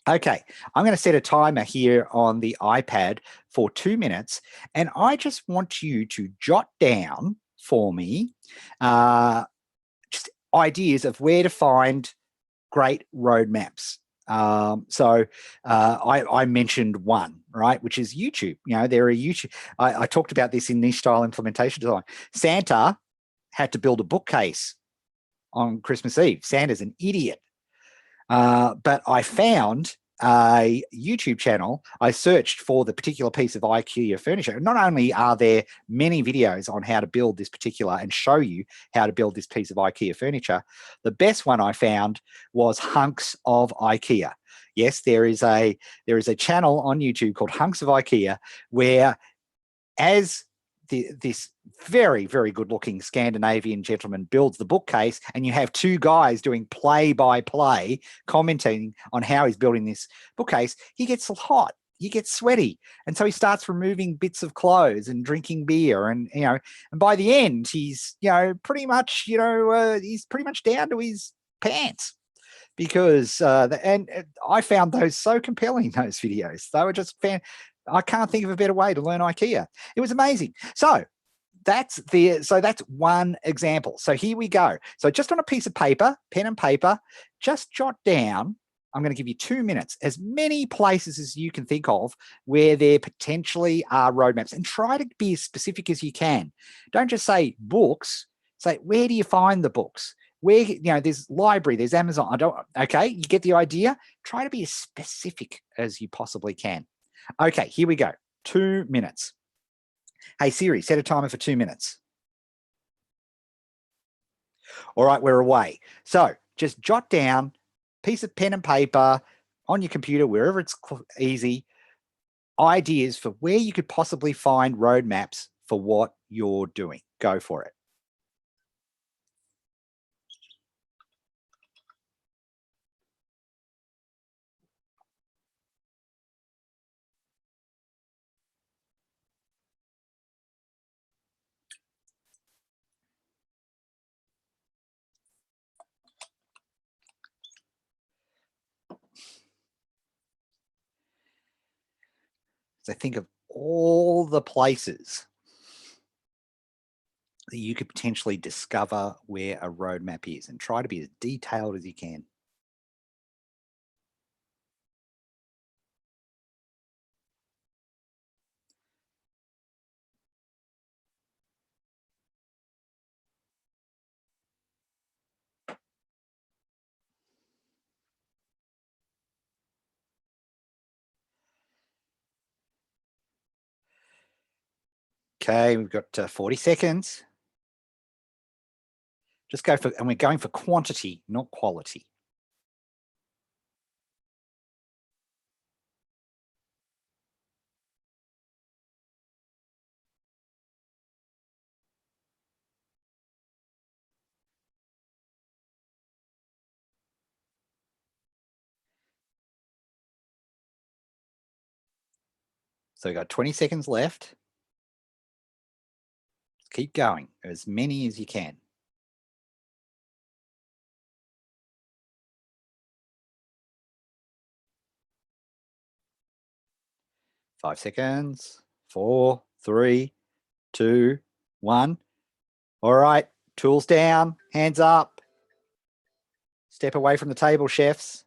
Okay, I'm going to set a timer here on the iPad for 2 minutes, and I just want you to jot down for me just ideas of where to find great roadmaps. I mentioned one, right, which is YouTube. There are YouTube. I talked about this in niche style implementation design. Santa had to build a bookcase on Christmas Eve. Santa's an idiot. But I found a YouTube channel. I searched for the particular piece of IKEA furniture. Not only are there many videos on how to build this particular and show you how to build this piece of IKEA furniture, the best one I found was Hunks of IKEA. Yes, there is a channel on YouTube called Hunks of IKEA, where as this very, very good looking Scandinavian gentleman builds the bookcase, and you have two guys doing play by play commenting on how he's building this bookcase, he gets hot. you get sweaty. And so he starts removing bits of clothes and drinking beer. And, and by the end, he's, pretty much, he's pretty much down to his pants because, and I found those so compelling, those videos. They were just I can't think of a better way to learn IKEA. It was amazing. So that's one example. So here we go. So just on a piece of paper, pen and paper, just jot down, I'm going to give you 2 minutes, as many places as you can think of where there potentially are roadmaps, and try to be as specific as you can. Don't just say books, say, where do you find the books? Where, there's library, there's Amazon. Okay, you get the idea? Try to be as specific as you possibly can. Okay, here we go. 2 minutes. Hey, Siri, set a timer for 2 minutes. All right, we're away. So just jot down, piece of pen and paper on your computer, wherever it's easy, ideas for where you could possibly find roadmaps for what you're doing. Go for it. So think of all the places that you could potentially discover where a roadmap is, and try to be as detailed as you can. Okay, we've got 40 seconds. Just go for, and we're going for quantity, not quality. So we've got 20 seconds left. Keep going, as many as you can. 5 seconds. 4, 3, 2, 1. All right, tools down, hands up. Step away from the table, chefs.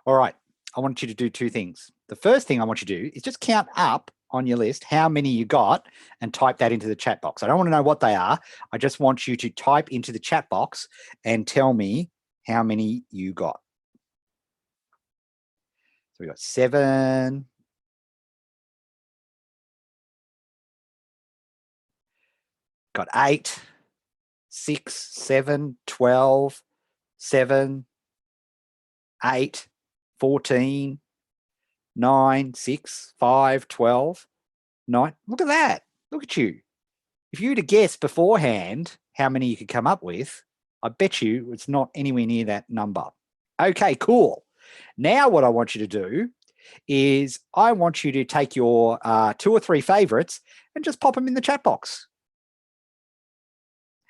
All right, I want you to do 2 things. The first thing I want you to do is just count up on your list how many you got and type that into the chat box. I don't want to know what they are. I just want you to type into the chat box and tell me how many you got. So we got 7. Got 8, 6, 7, 12, 7, 8, 14, 9, 6, 5, 12, 9. Look at that. Look at you. If you were to guess beforehand how many you could come up with, I bet you it's not anywhere near that number. Okay, cool. Now what I want you to do is I want you to take your 2 or 3 favorites and just pop them in the chat box.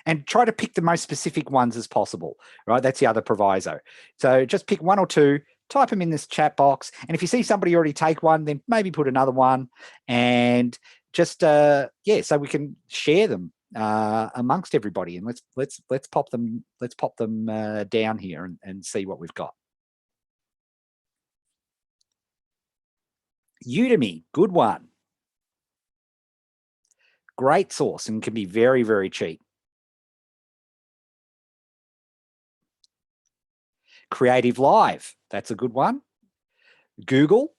And try to pick the most specific ones as possible, right? That's the other proviso. So just pick 1 or 2, type them in this chat box. And if you see somebody already take one, then maybe put another one, and just, so we can share them amongst everybody. And let's pop them down here and see what we've got. Udemy, good one. Great source and can be very, very cheap. Creative Live, that's a good one. Google,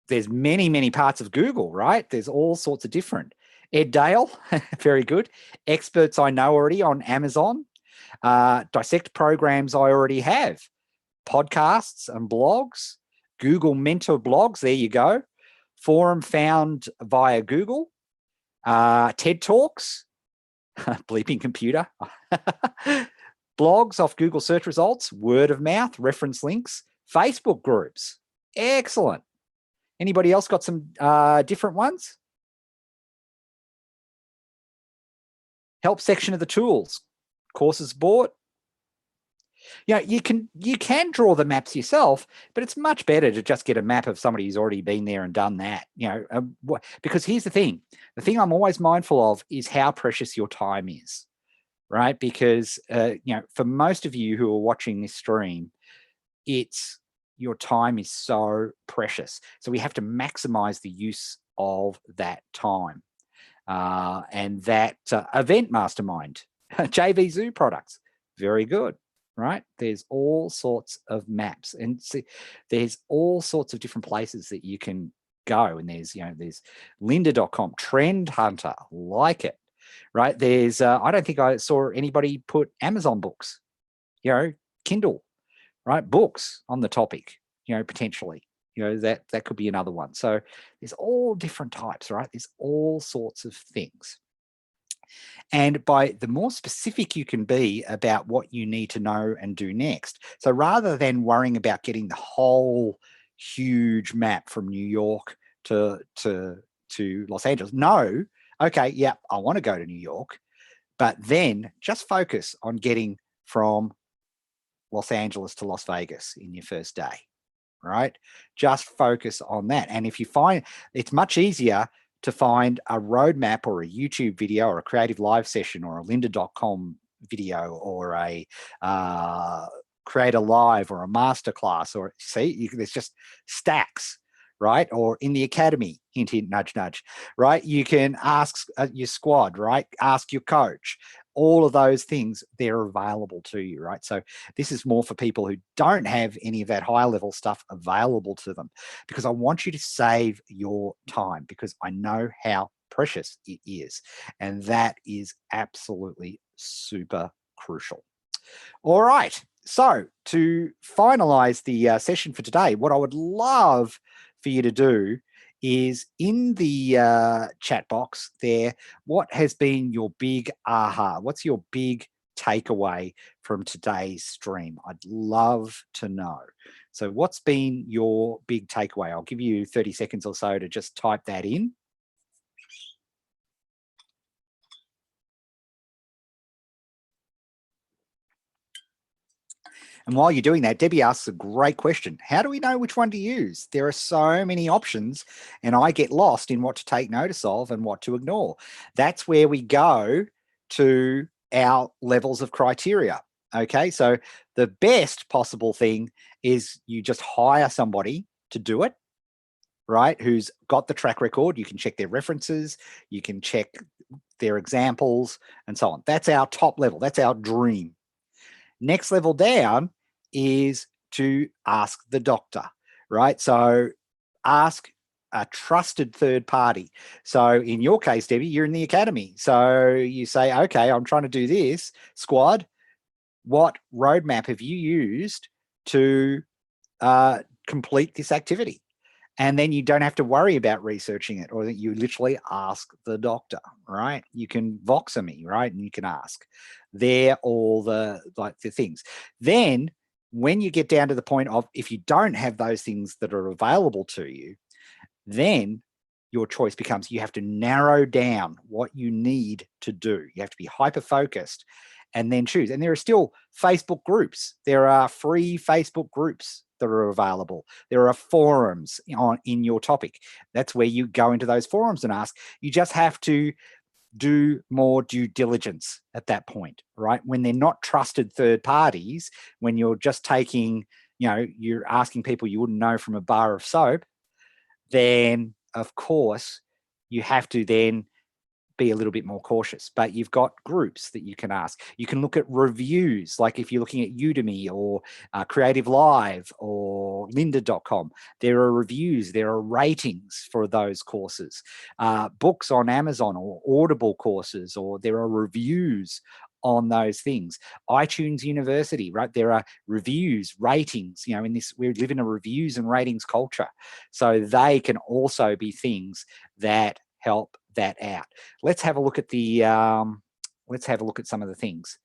there's many, many parts of Google, right? There's all sorts of different. Ed Dale, very good. Experts I know already on Amazon. Dissect programs I already have. Podcasts and blogs. Google Mentor blogs, there you go. Forum found via Google. TED Talks. Bleeping computer. Blogs off Google search results, word of mouth, reference links, Facebook groups. Excellent. Anybody else got some different ones? Help section of the tools. Courses bought. You can draw the maps yourself, but it's much better to just get a map of somebody who's already been there and done that. Because here's the thing I'm always mindful of is how precious your time is, right? Because for most of you who are watching this stream, it's your time is so precious, so we have to maximize the use of that time. And that event mastermind, JV Zoo products, very good, right? There's all sorts of maps, and there's all sorts of different places that you can go. And there's lynda.com, Trend Hunter, like it, right? There's I don't think I saw anybody put Amazon books, Kindle, right? Books on the topic, potentially. That could be another one. So there's all different types, right? There's all sorts of things. And by the more specific you can be about what you need to know and do next. So rather than worrying about getting the whole huge map from New York to Los Angeles, no, okay, yeah, I want to go to New York, but then just focus on getting from Los Angeles to Las Vegas in your first day, right? Just focus on that. And if you find it's much easier to find a roadmap or a YouTube video or a creative live session or a lynda.com video or a create a live or a masterclass, or there's just stacks, right? Or in the academy, hint, hint, nudge, nudge, right? You can ask your squad, right? Ask your coach. All of those things, they're available to you, right? So this is more for people who don't have any of that high level stuff available to them, because I want you to save your time, because I know how precious it is. And that is absolutely super crucial. All right. So to finalize the session for today, what I would love for you to do is in the chat box there, what has been your big aha? What's your big takeaway from today's stream? I'd love to know. So what's been your big takeaway? I'll give you 30 seconds or so to just type that in. And while you're doing that, Debbie asks a great question. How do we know which one to use? There are so many options, and I get lost in what to take notice of and what to ignore. That's where we go to our levels of criteria. Okay, so the best possible thing is you just hire somebody to do it, right? Who's got the track record. You can check their references, you can check their examples, and so on. That's our top level. That's our dream. Next level down is to ask the doctor, right? So ask a trusted third party. So in your case, Debbie, you're in the academy. So you say, okay, I'm trying to do this. Squad, what roadmap have you used to complete this activity? And then you don't have to worry about researching it, or that you literally ask the doctor, right? You can Voxer-me, right? And you can ask. They're all the things. Then when you get down to the point of, if you don't have those things that are available to you, then your choice becomes, you have to narrow down what you need to do. You have to be hyper-focused and then choose. And there are still Facebook groups. There are free Facebook groups that are available. There are forums in your topic. That's where you go into those forums and ask. You just have to do more due diligence at that point, right? When they're not trusted third parties, when you're just taking, you're asking people you wouldn't know from a bar of soap, then of course you have to then be a little bit more cautious. But you've got groups that you can ask. You can look at reviews, like if you're looking at Udemy or Creative Live or lynda.com, there are reviews, there are ratings for those courses. Books on Amazon or Audible courses, or there are reviews on those things. iTunes University, right? There are reviews, ratings, in this, we live in a reviews and ratings culture. So they can also be things that help that out. Let's have a look at let's have a look at some of the things.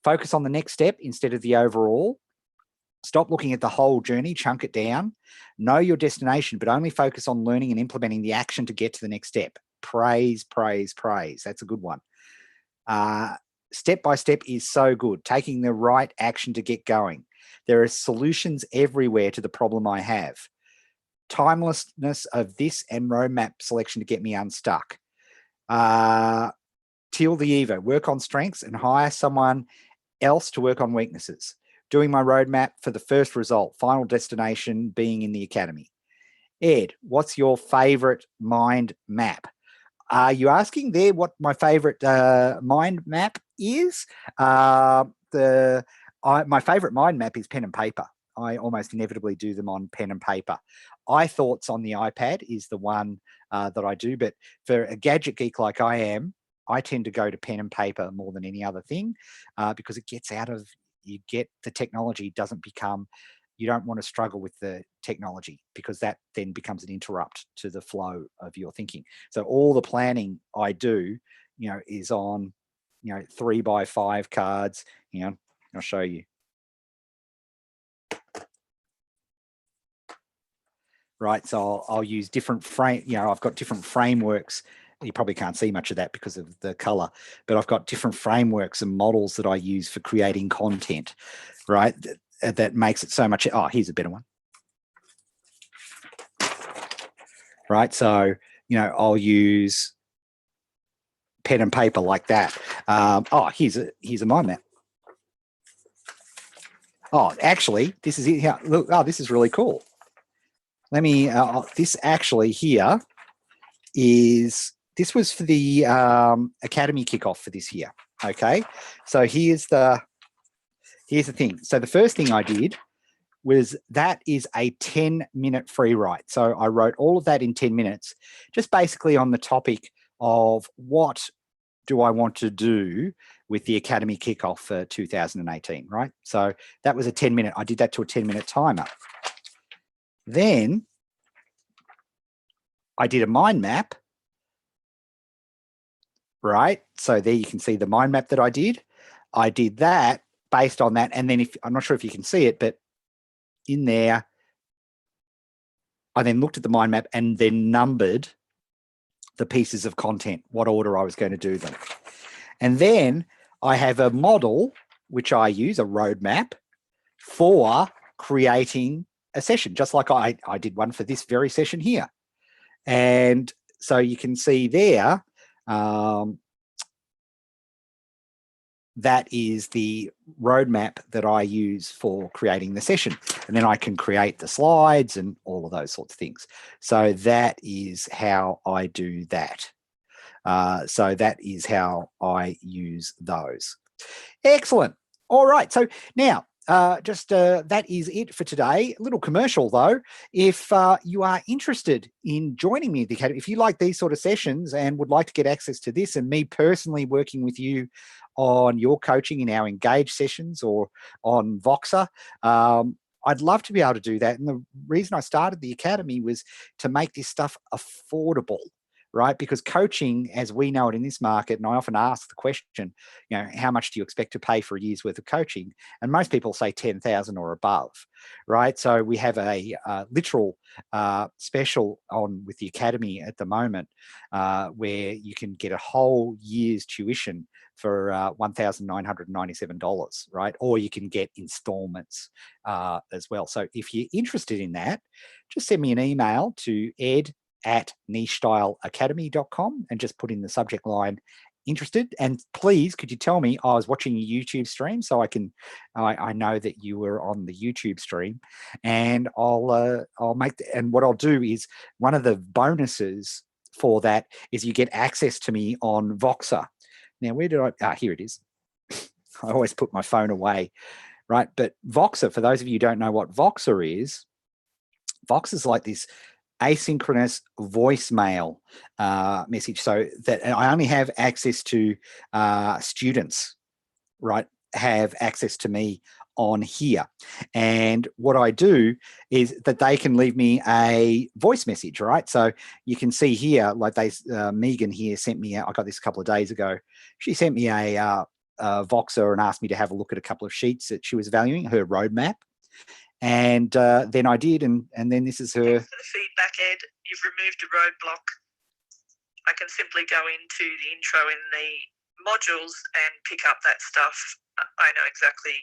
Focus on the next step instead of the overall. Stop looking at the whole journey, chunk it down, know your destination, but only focus on learning and implementing the action to get to the next step. Praise, praise, praise. That's a good one. Step by step is so good. Taking the right action to get going. There are solutions everywhere to the problem I have. Timelessness of this and roadmap selection to get me unstuck. Till the Eva, work on strengths and hire someone else to work on weaknesses. Doing my roadmap for the first result, final destination being in the academy. Ed, what's your favorite mind map? Are you asking there what my favorite mind map is? My favorite mind map is pen and paper. I almost inevitably do them on pen and paper. iThoughts on the iPad is the one that I do, but for a gadget geek like I am, I tend to go to pen and paper more than any other thing because it gets out of, you get the technology doesn't become, you don't want to struggle with the technology because that then becomes an interrupt to the flow of your thinking. So all the planning I do, is on, 3x5 cards. Hang on, I'll show you. Right, so I'll use different I've got different frameworks. You probably can't see much of that because of the color, but I've got different frameworks and models that I use for creating content, right? That makes it so much. Oh, here's a better one. Right, so, I'll use pen and paper like that. Here's a mind map. Oh, actually, this is it here. Look, this is really cool. Let me, this actually here this was for the Academy kickoff for this year. Okay, so here's the thing. So the first thing I did was that is a 10-minute free write. So I wrote all of that in 10 minutes, just basically on the topic of what do I want to do with the Academy kickoff for 2018, right? So that was a 10-minute, I did that to a 10-minute timer. Then I did a mind map, right? So there you can see the mind map that I did. I did that based on that. And then I'm not sure if you can see it, but in there, I then looked at the mind map and then numbered the pieces of content, what order I was going to do them. And then I have a model, which I use, a roadmap, for creating a session, just like I did one for this very session here. And so you can see there, that is the roadmap that I use for creating the session. And then I can create the slides and all of those sorts of things. So that is how I do that. So that is how I use those. Excellent. All right. So now, that is it for today. A little commercial though. If you are interested in joining me at the Academy, if you like these sort of sessions and would like to get access to this and me personally working with you on your coaching in our Engage sessions or on Voxer, I'd love to be able to do that. And the reason I started the Academy was to make this stuff affordable, right? Because coaching, as we know it in this market, and I often ask the question, how much do you expect to pay for a year's worth of coaching? And most people say 10,000 or above, right? So we have a literal special on with the Academy at the moment where you can get a whole year's tuition for $1,997, right? Or you can get installments as well. So if you're interested in that, just send me an email to ed@nichestyleacademy.com and just put in the subject line interested. And please, could you tell me I was watching a YouTube stream so I know that you were on the YouTube stream, and I'll make, and what I'll do is one of the bonuses for that is you get access to me on Voxer. Now, where did here it is. I always put my phone away, right? But Voxer, for those of you who don't know what Voxer is like this asynchronous voicemail message, so that I only have access to students, right, have access to me on here. And what I do is that they can leave me a voice message, right? So you can see here, like Megan here sent me, I got this a couple of days ago. She sent me a Voxer and asked me to have a look at a couple of sheets that she was valuing, her roadmap. And then I did, and then this is her. Thanks for the feedback, Ed. You've removed a roadblock. I can simply go into the intro in the modules and pick up that stuff. I know exactly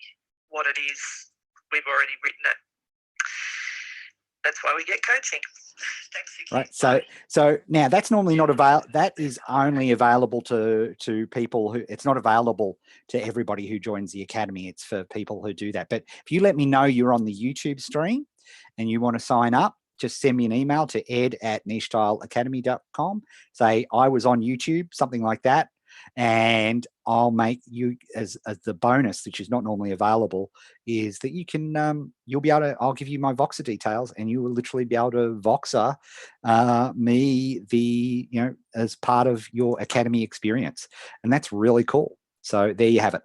what it is. We've already written it. That's why we get coaching. Thanks, Vicky. Right. So now that's normally not available. That is only available to people who. It's not available to everybody who joins the academy. It's for people who do that. But if you let me know you're on the YouTube stream and you want to sign up, just send me an email to ed@nichestyleacademy.com. Say I was on YouTube, something like that, and I'll make you as the bonus, which is not normally available, is that you can you'll be able to. I'll give you my Voxer details, and you will literally be able to Voxer me as part of your academy experience, and that's really cool. So there you have it.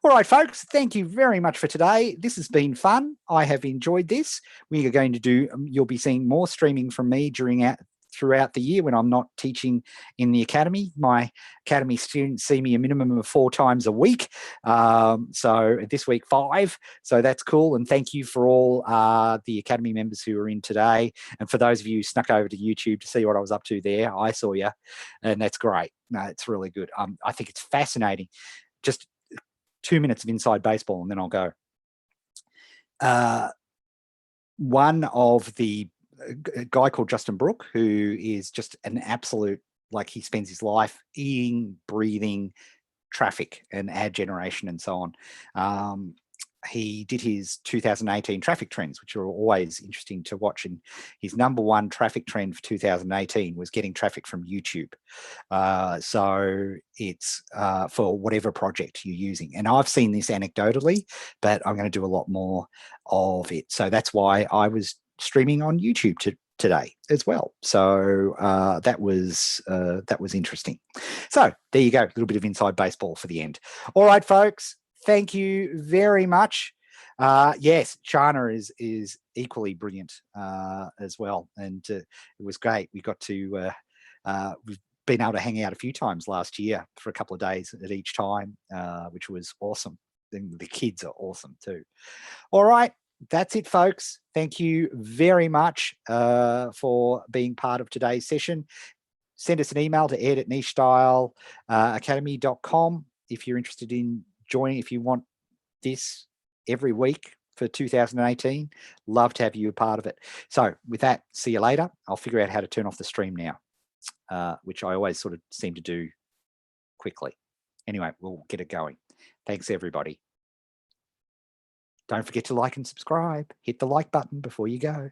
All right, folks, thank you very much for today. This has been fun. I have enjoyed this. We are going to do, you'll be seeing more streaming from me throughout the year when I'm not teaching in the academy. My academy students see me a minimum of 4 times a week. So this week, 5. So that's cool. And thank you for all the academy members who are in today. And for those of you who snuck over to YouTube to see what I was up to there, I saw you. And that's great. No, it's really good. I think it's fascinating. Just 2 minutes of inside baseball and then I'll go. One of a guy called Justin Brooke, who is just an absolute, like, he spends his life eating, breathing traffic and ad generation and so on. He did his 2018 traffic trends, which are always interesting to watch. And his #1 traffic trend for 2018 was getting traffic from YouTube. So it's for whatever project you're using. And I've seen this anecdotally, but I'm going to do a lot more of it. So that's why I was streaming on YouTube today as well. So that was interesting. So there you go, a little bit of inside baseball for the end. All right, folks. Thank you very much. Yes, Shana is equally brilliant as well, and it was great. We got to we've been able to hang out a few times last year for a couple of days at each time, which was awesome. And the kids are awesome too. All right, that's it, folks. Thank you very much for being part of today's session. Send us an email to ed@nichestyleacademy.com if you're interested in joining, if you want this every week for 2018. Love to have you a part of it. So with that, see you later. I'll figure out how to turn off the stream now, which I always sort of seem to do quickly. Anyway, we'll get it going. Thanks, everybody. Don't forget to like and subscribe. Hit the like button before you go.